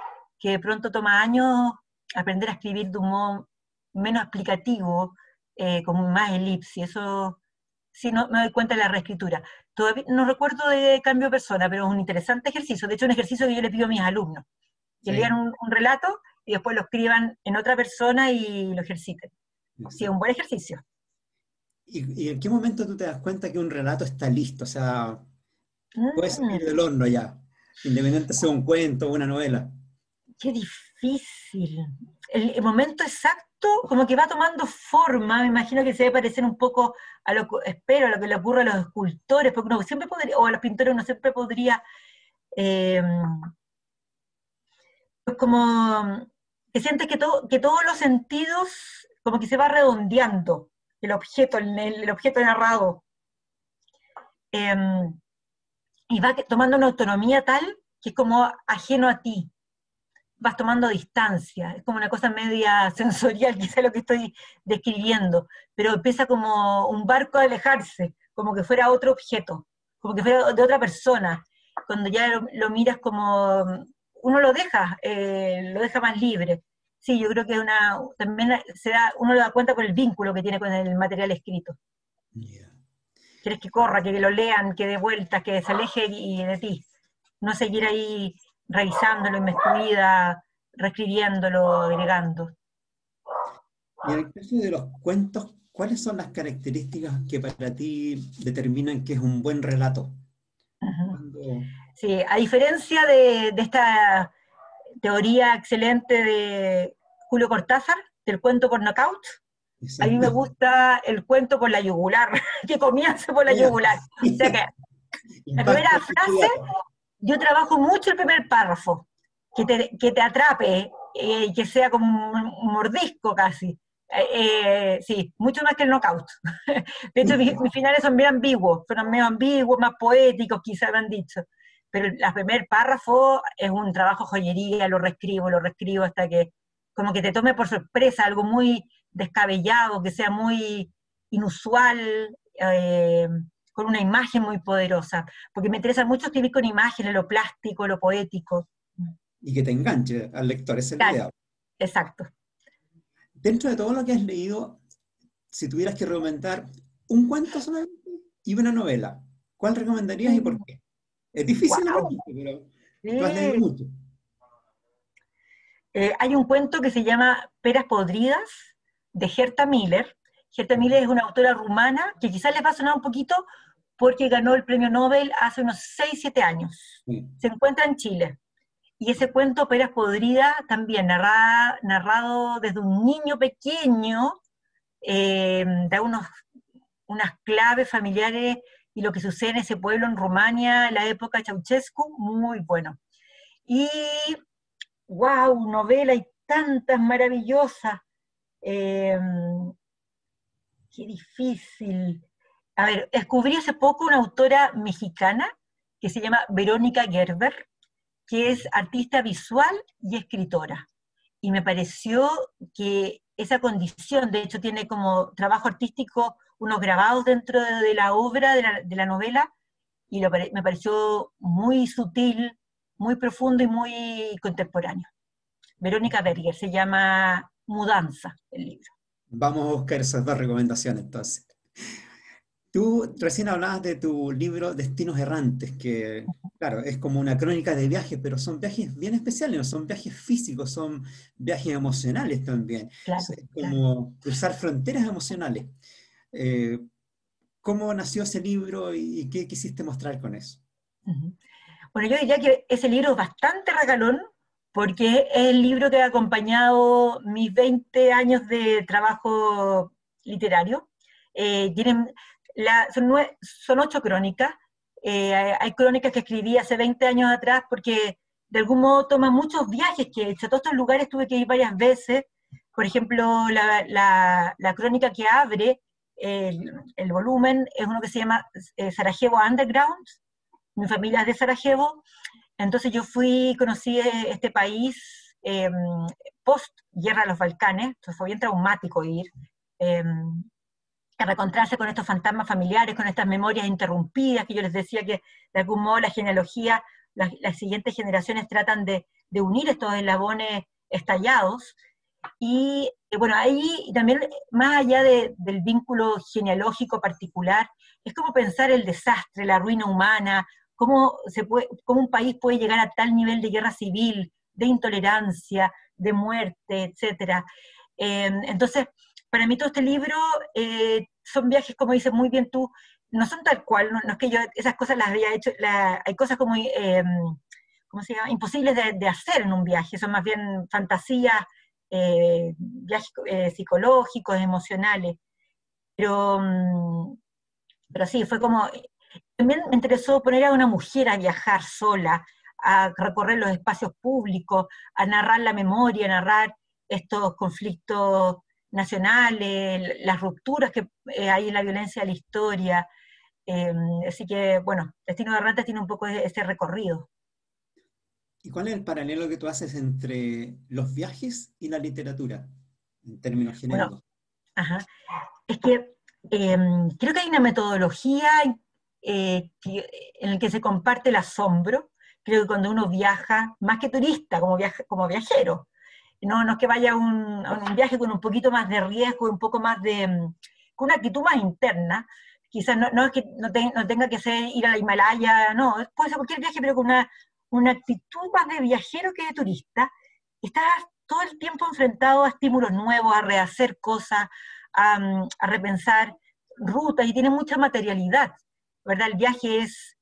de pronto toma años aprender a escribir de un modo menos explicativo, con más elipsis. Eso sí, no, me doy cuenta de la reescritura. Todavía no recuerdo de cambio de persona, pero es un interesante ejercicio. De hecho, un ejercicio que yo le pido a mis alumnos, que lean Sí, un relato y después lo escriban en otra persona y lo ejerciten. Sí, es un exacto. buen ejercicio. y en qué momento tú te das cuenta que un relato está listo? O sea, puede salir Mm, del horno ya, independiente sea un cuento o una novela. qué difícil. El momento exacto, como que va tomando forma, me imagino que se debe parecer un poco a lo que, espero, a lo que le ocurre a los escultores, porque uno siempre podría, o a los pintores, uno siempre podría, eh, pues como que sientes que todos los sentidos, como que se va redondeando el objeto narrado. Eh, y va tomando una autonomía tal que es como ajeno a ti, vas tomando distancia, es como una cosa media sensorial, quizá lo que estoy describiendo, pero empieza como un barco a alejarse, como que fuera otro objeto, como que fuera de otra persona, cuando ya lo miras como, uno lo deja más libre. Sí, yo creo que también uno lo da cuenta por el vínculo que tiene con el material escrito. Yeah. Quieres que corra, que lo lean, que dé vueltas, que se aleje y de ti. No seguir ahí revisándolo, inmiscuida, reescribiéndolo, agregando. Y en el caso de los cuentos, ¿cuáles son las características que para ti determinan que es un buen relato? Ujú. Cuando... Sí, a diferencia de esta teoría excelente de Julio Cortázar, del cuento por knockout, a mí me Exacto. gusta el cuento por la yugular, que comience por la Ya. yugular. O sea que la primera Impacto frase, inmediato. yo trabajo mucho el primer párrafo, que te atrape, que sea como un mordisco casi. Sí, mucho más que el knockout. De hecho, mis finales son bien ambiguos, fueron medio ambiguos, más poéticos, quizás me han dicho. Pero el primer párrafo es un trabajo joyería, lo reescribo hasta que como que te tome por sorpresa, algo muy descabellado, que sea muy inusual, con una imagen muy poderosa, porque me interesa mucho escribir con imágenes, lo plástico, lo poético. Y que te enganche al lector, esa es la Claro, idea. exacto. Dentro de todo lo que has leído, si tuvieras que recomendar un cuento solamente y una novela, ¿cuál recomendarías y por qué? Es difícil la Wow. pregunta, pero tú has leído Sí. mucho. Hay un cuento que se llama Peras Podridas, de Herta Miller. Herta Miller es una autora rumana que quizás les va a sonar un poquito porque ganó el premio Nobel hace unos 6 7 años. Sí. Se encuentra en Chile. Y ese cuento, Peras Podridas, también narrado desde un niño pequeño, da unas claves familiares y lo que sucede en ese pueblo en Rumania, en la época Ceausescu, muy bueno. Y wow, novela y tantas maravillosas. Eh, qué difícil. A ver, descubrí hace poco una autora mexicana que se llama Verónica Gerber, que es artista visual y escritora. Y me pareció que esa condición, de hecho tiene como trabajo artístico unos grabados dentro de la obra, de la novela, y me pareció muy sutil, muy profundo y muy contemporáneo. Verónica Berger, se llama Mudanza, el libro. Vamos a buscar esas dos recomendaciones entonces. Tú recién hablabas de tu libro Destinos Errantes, que, claro, es como una crónica de viajes, pero son viajes bien especiales, no son viajes físicos, son viajes emocionales también. Claro, Es claro. como cruzar fronteras emocionales. Eh, ¿Cómo nació ese libro y qué quisiste mostrar con eso? Uh-huh. Bueno, yo diría que ese libro es bastante regalón, porque es el libro que ha acompañado mis 20 años de trabajo literario. Tienen son 8 crónicas. Hay crónicas que escribí hace 20 años atrás porque de algún modo toman muchos viajes que he hecho. A todos estos lugares tuve que ir varias veces. Por ejemplo, la crónica que abre el volumen es uno que se llama Sarajevo Underground. Mi familia es de Sarajevo, entonces yo conocí este país post guerra de los Balcanes, entonces fue bien traumático ir, eh, a reencontrarse con estos fantasmas familiares, con estas memorias interrumpidas, que yo les decía que de algún modo la genealogía, las siguientes generaciones tratan de unir estos eslabones estallados, y bueno, ahí también, más allá del vínculo genealógico particular, es como pensar el desastre, la ruina humana, cómo un país puede llegar a tal nivel de guerra civil, de intolerancia, de muerte, etcétera. Entonces, para mí todo este libro son viajes, como dices muy bien tú, no son tal cual, no es que yo esas cosas las había hecho, hay cosas como, ¿cómo se llama? Imposibles de hacer en un viaje, son más bien fantasías, viajes psicológicos, emocionales, pero, pero sí, fue como, también me interesó poner a una mujer a viajar sola, a recorrer los espacios públicos, a narrar la memoria, a narrar estos conflictos nacionales, las rupturas que hay en la violencia de la historia. Eh, Así que, bueno, Destino de Errantes tiene un poco ese recorrido. ¿Y cuál es el paralelo que tú haces entre los viajes y la literatura, en términos Bueno, genéricos? ajá. Es que creo que hay una metodología en la que se comparte el asombro. Creo que cuando uno viaja, más que turista, como viajero, no es que vaya a un viaje con un poquito más de riesgo, un poco más con una actitud más interna. Quizás no es que no tenga que ser ir a la Himalaya, no, puede ser cualquier viaje, pero con una actitud más de viajero que de turista. Estás todo el tiempo enfrentado a estímulos nuevos, a rehacer cosas, a repensar rutas, y tiene mucha materialidad, ¿verdad? El viaje es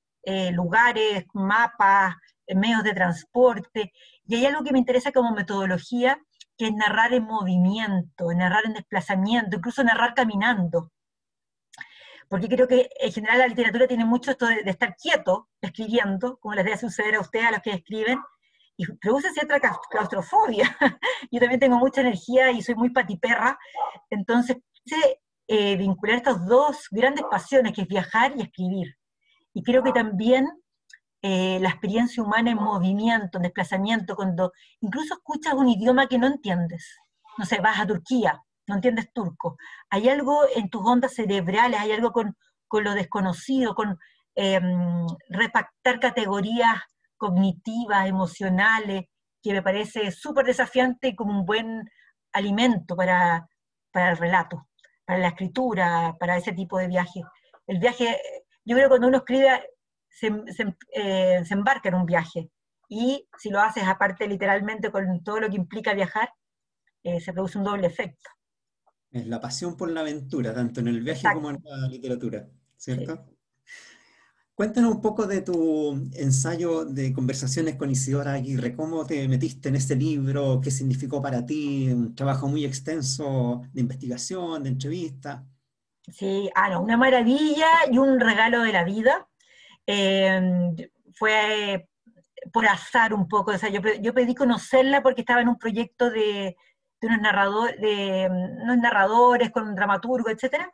lugares, mapas, medios de transporte, y hay algo que me interesa como metodología, que es narrar en movimiento, narrar en desplazamiento, incluso narrar caminando, porque creo que en general la literatura tiene mucho esto de estar quieto, escribiendo, como les debe suceder a ustedes, a los que escriben, y produce cierta claustrofobia. Yo también tengo mucha energía y soy muy patiperra, entonces quise vincular estas dos grandes pasiones, que es viajar y escribir. Y creo que también la experiencia humana en movimiento, en desplazamiento, cuando incluso escuchas un idioma que no entiendes. No sé, vas a Turquía, no entiendes turco. Hay algo en tus ondas cerebrales, hay algo con lo desconocido, con eh, repactar categorías cognitivas, emocionales, que me parece súper desafiante y como un buen alimento para el relato, para la escritura, para ese tipo de viaje. El viaje, yo creo que cuando uno escribe se embarca en un viaje. Y si lo haces aparte literalmente con todo lo que implica viajar, se produce un doble efecto. Es la pasión por la aventura, tanto en el viaje como Exacto, en la literatura, sí. ¿cierto? Cuéntanos un poco de tu ensayo de Conversaciones con Isidora Aguirre. ¿Cómo te metiste en ese libro? ¿Qué significó para ti? Un trabajo muy extenso de investigación, de entrevista. Sí, no, una maravilla y un regalo de la vida. Fue por azar un poco, o sea, yo pedí conocerla porque estaba en un proyecto de unos narradores con un dramaturgo, etcétera,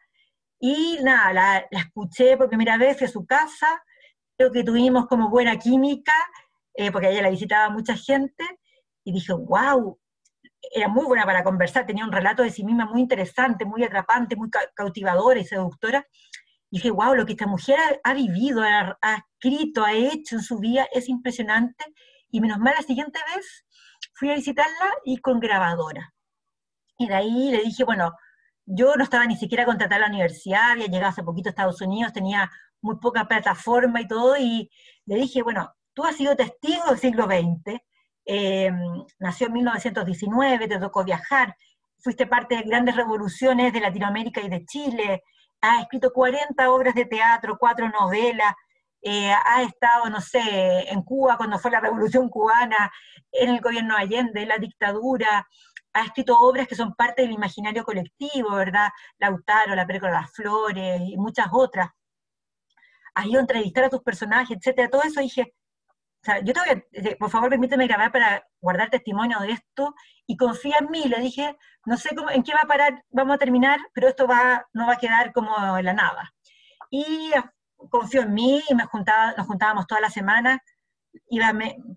y nada, la escuché por primera vez, fui a su casa, creo que tuvimos como buena química, porque a ella la visitaba mucha gente, y dije, wow, era muy buena para conversar, tenía un relato de sí misma muy interesante, muy atrapante, muy cautivadora y seductora. Y dije, wow, lo que esta mujer ha vivido, ha escrito, ha hecho en su vida es impresionante. Y menos mal, la siguiente vez fui a visitarla y con grabadora. Y de ahí le dije, bueno, yo no estaba ni siquiera contratada a la universidad, había llegado hace poquito a Estados Unidos, tenía muy poca plataforma y todo, y le dije, bueno, tú has sido testigo del siglo XX, eh, nació en 1919, te tocó viajar, fuiste parte de grandes revoluciones de Latinoamérica y de Chile, has escrito 40 obras de teatro, 4 novelas, has estado, no sé, en Cuba cuando fue la Revolución Cubana, en el gobierno de Allende, en la dictadura, ha escrito obras que son parte del imaginario colectivo, ¿verdad? Lautaro, La Pérdida de las Flores y muchas otras. Has ido a entrevistar a tus personajes, etcétera. Todo eso dije, o sea, yo te voy por favor, permíteme grabar para guardar testimonio de esto y confía en mí. Le dije, no sé cómo, en qué va a parar, vamos a terminar, pero esto no va a quedar como en la nada. Y confió en mí y nos juntábamos toda la semana,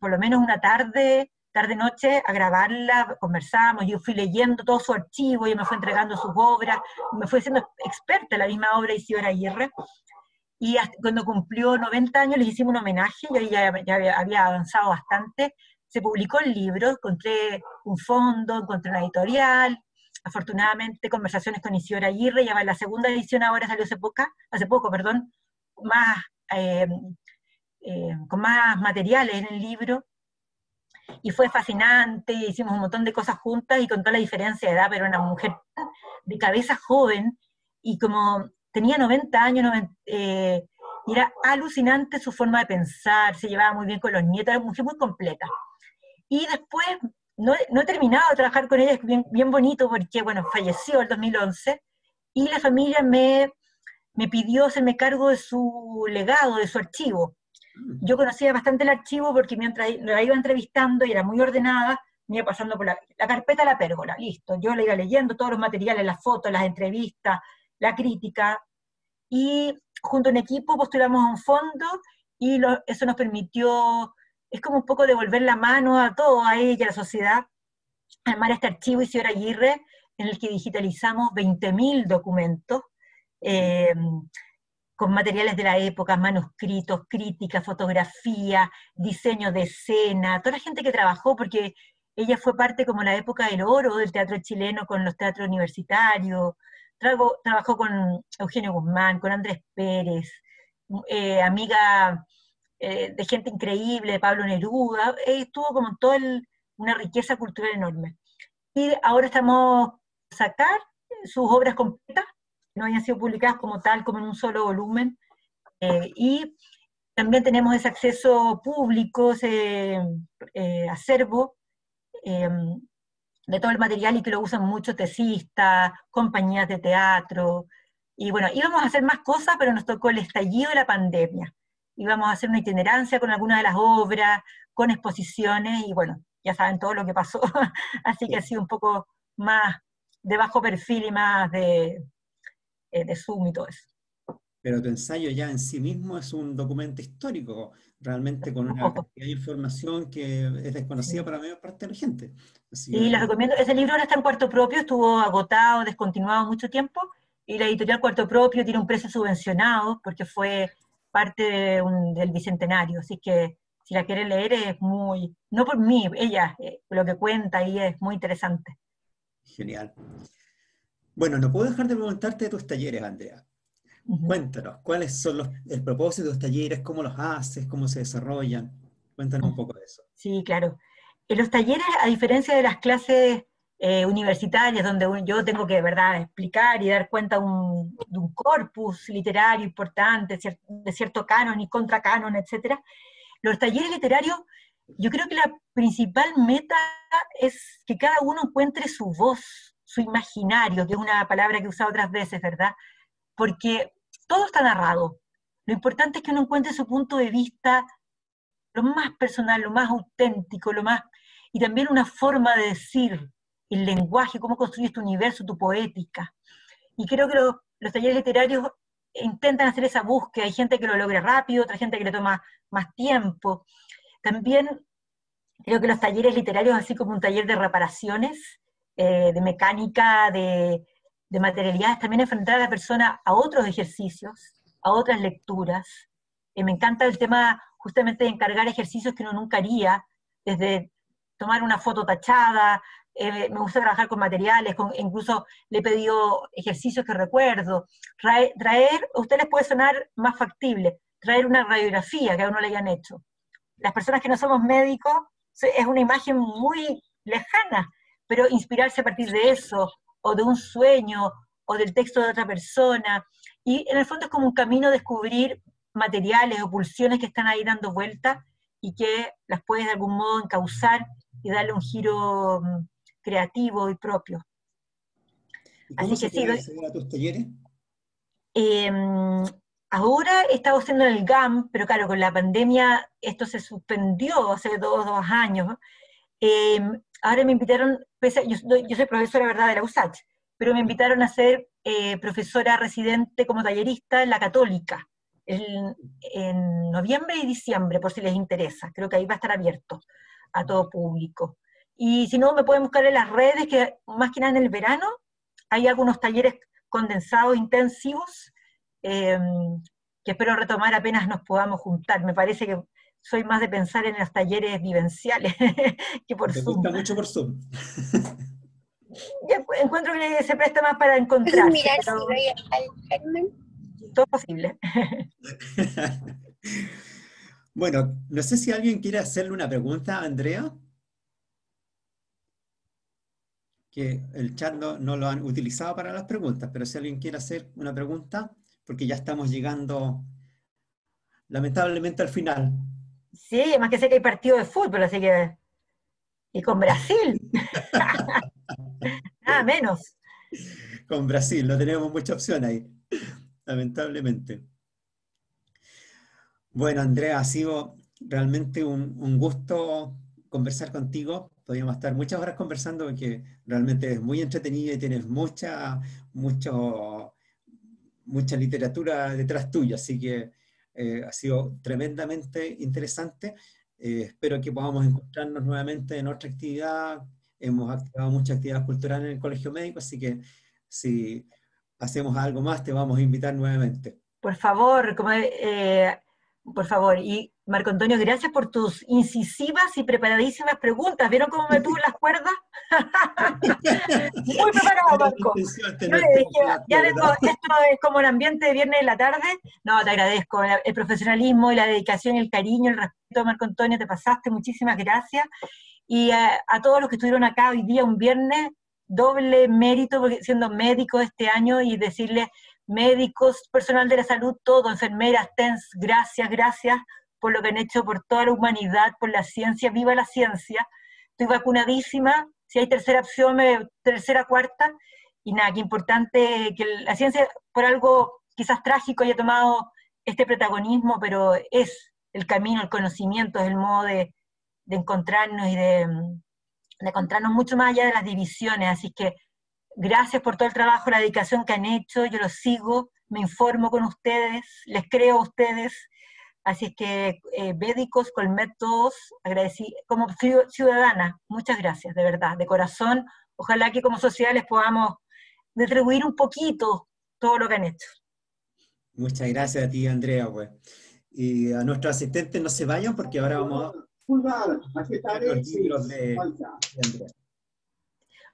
por lo menos una tarde-noche, a grabarla, conversamos, yo fui leyendo todo su archivo, ella me fue entregando sus obras, me fue siendo experta en la misma obra de Isidora Aguirre, y cuando cumplió 90 años les hicimos un homenaje, yo ya había avanzado bastante, se publicó el libro, encontré un fondo, encontré una editorial, afortunadamente Conversaciones con Isidora Aguirre, ya va en la segunda edición ahora, salió hace poco, perdón, más eh, con más materiales en el libro, y fue fascinante, hicimos un montón de cosas juntas y con toda la diferencia de edad, pero una mujer de cabeza joven y como tenía 90 años, y era alucinante su forma de pensar, se llevaba muy bien con los nietos, era una mujer muy completa. Y después, no he terminado de trabajar con ella, es bien, bien bonito porque, bueno, falleció el 2011, y la familia me pidió hacerme cargo de su legado, de su archivo. Yo conocía bastante el archivo porque mientras la iba entrevistando y era muy ordenada, me iba pasando por la carpeta de la pérgola, listo. Yo la iba leyendo, todos los materiales, las fotos, las entrevistas, la crítica, y junto a un equipo postulamos a un fondo y eso nos permitió, es como un poco devolver la mano a todo, a ella, a la sociedad, armar este archivo Isidora Aguirre, en el que digitalizamos 20.000 documentos, eh, con materiales de la época, manuscritos, crítica, fotografía, diseño de escena, toda la gente que trabajó, porque ella fue parte como la época del oro del teatro chileno con los teatros universitarios, trabajó con Eugenio Guzmán, con Andrés Pérez, amiga de gente increíble, Pablo Neruda, tuvo como toda una riqueza cultural enorme. Y ahora estamos a sacar sus obras completas, no habían sido publicadas como tal, como en un solo volumen, y también tenemos ese acceso público, ese acervo eh, de todo el material, y que lo usan muchos tesistas, compañías de teatro, y bueno, íbamos a hacer más cosas, pero nos tocó el estallido de la pandemia. Íbamos a hacer una itinerancia con algunas de las obras, con exposiciones, y bueno, ya saben todo lo que pasó, así que ha sido un poco más de bajo perfil y más de Zoom y todo eso. Pero tu ensayo ya en sí mismo es un documento histórico, realmente con Un una poco, cantidad de información que es desconocida sí. para la mayor parte de la gente. Así Sí, les que, recomiendo. Ese libro ahora está en Cuarto Propio, estuvo agotado, descontinuado mucho tiempo, y la editorial Cuarto Propio tiene un precio subvencionado porque fue parte del Bicentenario, así que si la quieren leer es muy, no por mí, ella, lo que cuenta ahí es muy interesante. genial. Bueno, no puedo dejar de preguntarte de tus talleres, Andrea. Ujú. Cuéntanos, ¿cuáles son el propósito de los talleres? ¿Cómo los haces? ¿Cómo se desarrollan? Cuéntanos un poco de eso. Sí, claro. En los talleres, a diferencia de las clases universitarias, donde yo tengo que, de verdad, explicar y dar cuenta de un corpus literario importante, de cierto canon y contracanon, etcétera, los talleres literarios, yo creo que la principal meta es que cada uno encuentre su voz, su imaginario, que es una palabra que he usado otras veces, ¿verdad? Porque todo está narrado. Lo importante es que uno encuentre su punto de vista lo más personal, lo más auténtico, y también una forma de decir, el lenguaje, cómo construyes tu universo, tu poética. Y creo que los talleres literarios intentan hacer esa búsqueda. Hay gente que lo logra rápido, otra gente que le toma más tiempo. También creo que los talleres literarios, así como un taller de reparaciones, de mecánica, de materialidades, también enfrentar a la persona a otros ejercicios, a otras lecturas. Me encanta el tema justamente de encargar ejercicios que uno nunca haría, desde tomar una foto tachada, me gusta trabajar con materiales, incluso le he pedido ejercicios que recuerdo. A usted les puede sonar más factible, traer una radiografía que a uno le hayan hecho. Las personas que no somos médicos, es una imagen muy lejana, pero inspirarse a partir de eso, o de un sueño, o del texto de otra persona, y en el fondo es como un camino a descubrir materiales o pulsiones que están ahí dando vueltas y que las puedes de algún modo encauzar y darle un giro creativo y propio. ¿Y cómo Así que se sí, puede acceder a tus talleres? eh, ahora he estado haciendo en el GAM, pero claro, con la pandemia esto se suspendió hace dos años, ¿no? Eh, Ahora me invitaron, yo soy profesora, ¿verdad?, de la USACH, pero me invitaron a ser profesora residente como tallerista en la Católica, en noviembre y diciembre, por si les interesa. Creo que ahí va a estar abierto a todo público. Y si no, me pueden buscar en las redes, que más que nada en el verano hay algunos talleres condensados, intensivos, eh, que espero retomar apenas nos podamos juntar. Me parece que soy más de pensar en los talleres vivenciales que por ¿Te Zoom. gusta mucho por Zoom? Ya encuentro que se presta más para ¿Puedes encontrarse, mirar si pero vaya al Germen? todo posible. Bueno, no sé si alguien quiere hacerle una pregunta a Andrea. que el chat no lo han utilizado para las preguntas, pero si alguien quiere hacer una pregunta, porque ya estamos llegando lamentablemente al final. Sí, además que sé que hay partido de fútbol, así que... Y con Brasil, nada menos. Con Brasil, no tenemos mucha opción ahí, lamentablemente. Bueno, Andrea, ha sido realmente un gusto conversar contigo. Podríamos estar muchas horas conversando porque realmente es muy entretenido y tienes mucho, mucha literatura detrás tuyo, así que ha sido tremendamente interesante. Espero que podamos encontrarnos nuevamente en otra actividad. Hemos activado mucha actividad cultural en el Colegio Médico, así que si hacemos algo más, te vamos a invitar nuevamente. Por favor, por favor. Y Marco Antonio, gracias por tus incisivas y preparadísimas preguntas. ¿Vieron cómo me tuve las cuerdas? Muy preparado, Era la Marco. intención Yo le tenerte dije, bajo la ya vengo, cuerda. esto es como el ambiente de viernes de la tarde. No, te agradezco el profesionalismo y la dedicación y el cariño, el respeto, Marco Antonio, te pasaste, muchísimas gracias. Y a todos los que estuvieron acá hoy día, un viernes, doble mérito, porque siendo médico este año y decirles, médicos, personal de la salud, todo, enfermeras, TENS, gracias, gracias por lo que han hecho por toda la humanidad, por la ciencia, viva la ciencia. Estoy vacunadísima, si hay tercera opción, tercera, cuarta, y nada, qué importante que la ciencia, por algo quizás trágico, haya tomado este protagonismo, pero es el camino, el conocimiento, es el modo de encontrarnos y de encontrarnos mucho más allá de las divisiones, así que gracias por todo el trabajo, la dedicación que han hecho, yo los sigo, me informo con ustedes, les creo a ustedes, así es que Védicos, Colmet, todos, agradecí, como ciudadana, muchas gracias, de verdad, de corazón, ojalá que como sociedad les podamos retribuir un poquito todo lo que han hecho. Muchas gracias a ti, Andrea, pues. Y a nuestros asistentes no se vayan porque ahora vamos a ver los libros de Andrea.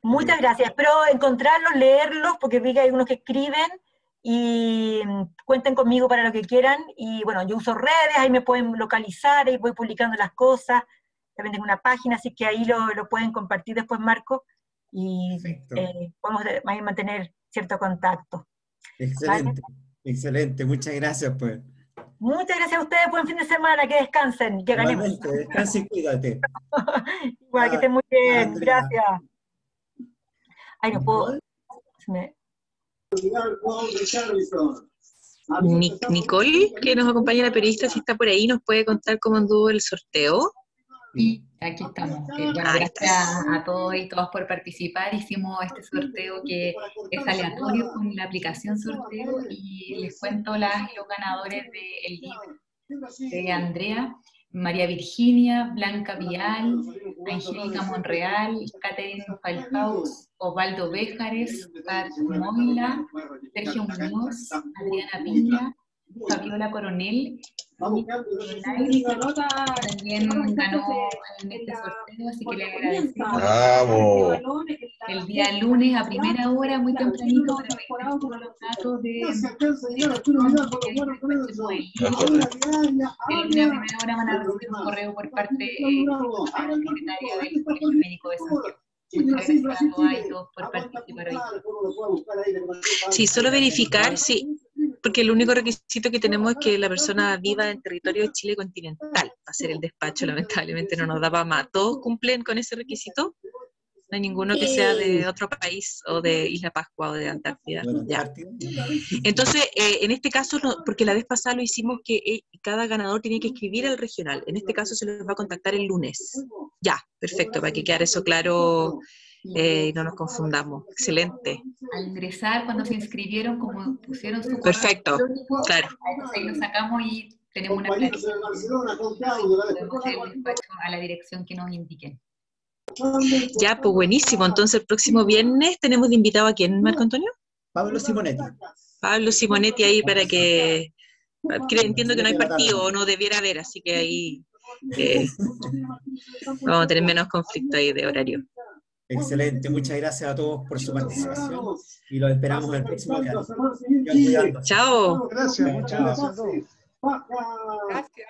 Muchas gracias. Espero encontrarlos, leerlos, porque vi que hay unos que escriben y cuenten conmigo para lo que quieran. Y bueno, yo uso redes, ahí me pueden localizar, ahí voy publicando las cosas. También tengo una página, así que ahí lo pueden compartir después, Marco, y Perfecto. podemos mantener cierto contacto. ¿Vale? Excelente, excelente. Muchas gracias, pues. Muchas gracias a ustedes, buen fin de semana, que descansen y que ganemos. Igualmente, descansa y cuídate. Igual, que Ah, estén muy bien, Andrea. gracias. Ay, no puedo. Nicole. Nicole, que nos acompaña la periodista, si está por ahí, nos puede contar cómo anduvo el sorteo. Y aquí estamos. Bueno, Ahí gracias estás. a todos y todas por participar. Hicimos este sorteo que es aleatorio con la aplicación sorteo y les cuento las y los ganadores del libro de Andrea: María Virginia, Blanca Vial, Angélica Monreal, Catherine Falcaus, Osvaldo Béjares, Pat Moila, Sergio Muñoz, Adriana Piña, Fabiola Coronel. También ganó en este sorteo, así que le agradecemos. ¡Bravo! El día lunes a primera hora, muy tempranito, para revisar todos los datos de el lunes a primera hora van a recibir un correo por parte de la secretaria del Colegio Médico de Santiago. Muchas gracias a todas y todos por participar hoy. Sí, solo verificar, sí, porque el único requisito que tenemos es que la persona viva en territorio de Chile continental para hacer el despacho. Lamentablemente no nos da para más. ¿Todos cumplen con ese requisito? No hay ninguno que sea de otro país o de Isla Pascua o de Antártida. Bueno, Ya. Antártida. Entonces, en este caso, porque la vez pasada lo hicimos que cada ganador tiene que escribir al regional. En este caso se les va a contactar el lunes. Ya, perfecto, para que quede eso claro y no nos confundamos. Excelente. Al ingresar, cuando se inscribieron, como pusieron su correo Perfecto, electrónico, claro. entonces ahí lo sacamos y tenemos una claridad. Podemos hacer el despacho a la dirección que nos indiquen. Ya, pues buenísimo. Entonces el próximo viernes tenemos de invitado a quién, Marco Antonio. Pablo Simonetti. Pablo Simonetti ahí para que entiendo que no hay 7 de la partido tarde. o no debiera haber, así que ahí vamos a tener menos conflicto ahí de horario. Excelente, muchas gracias a todos por su participación y los esperamos el próximo día. Chao. Gracias, muchas gracias a todos. Gracias.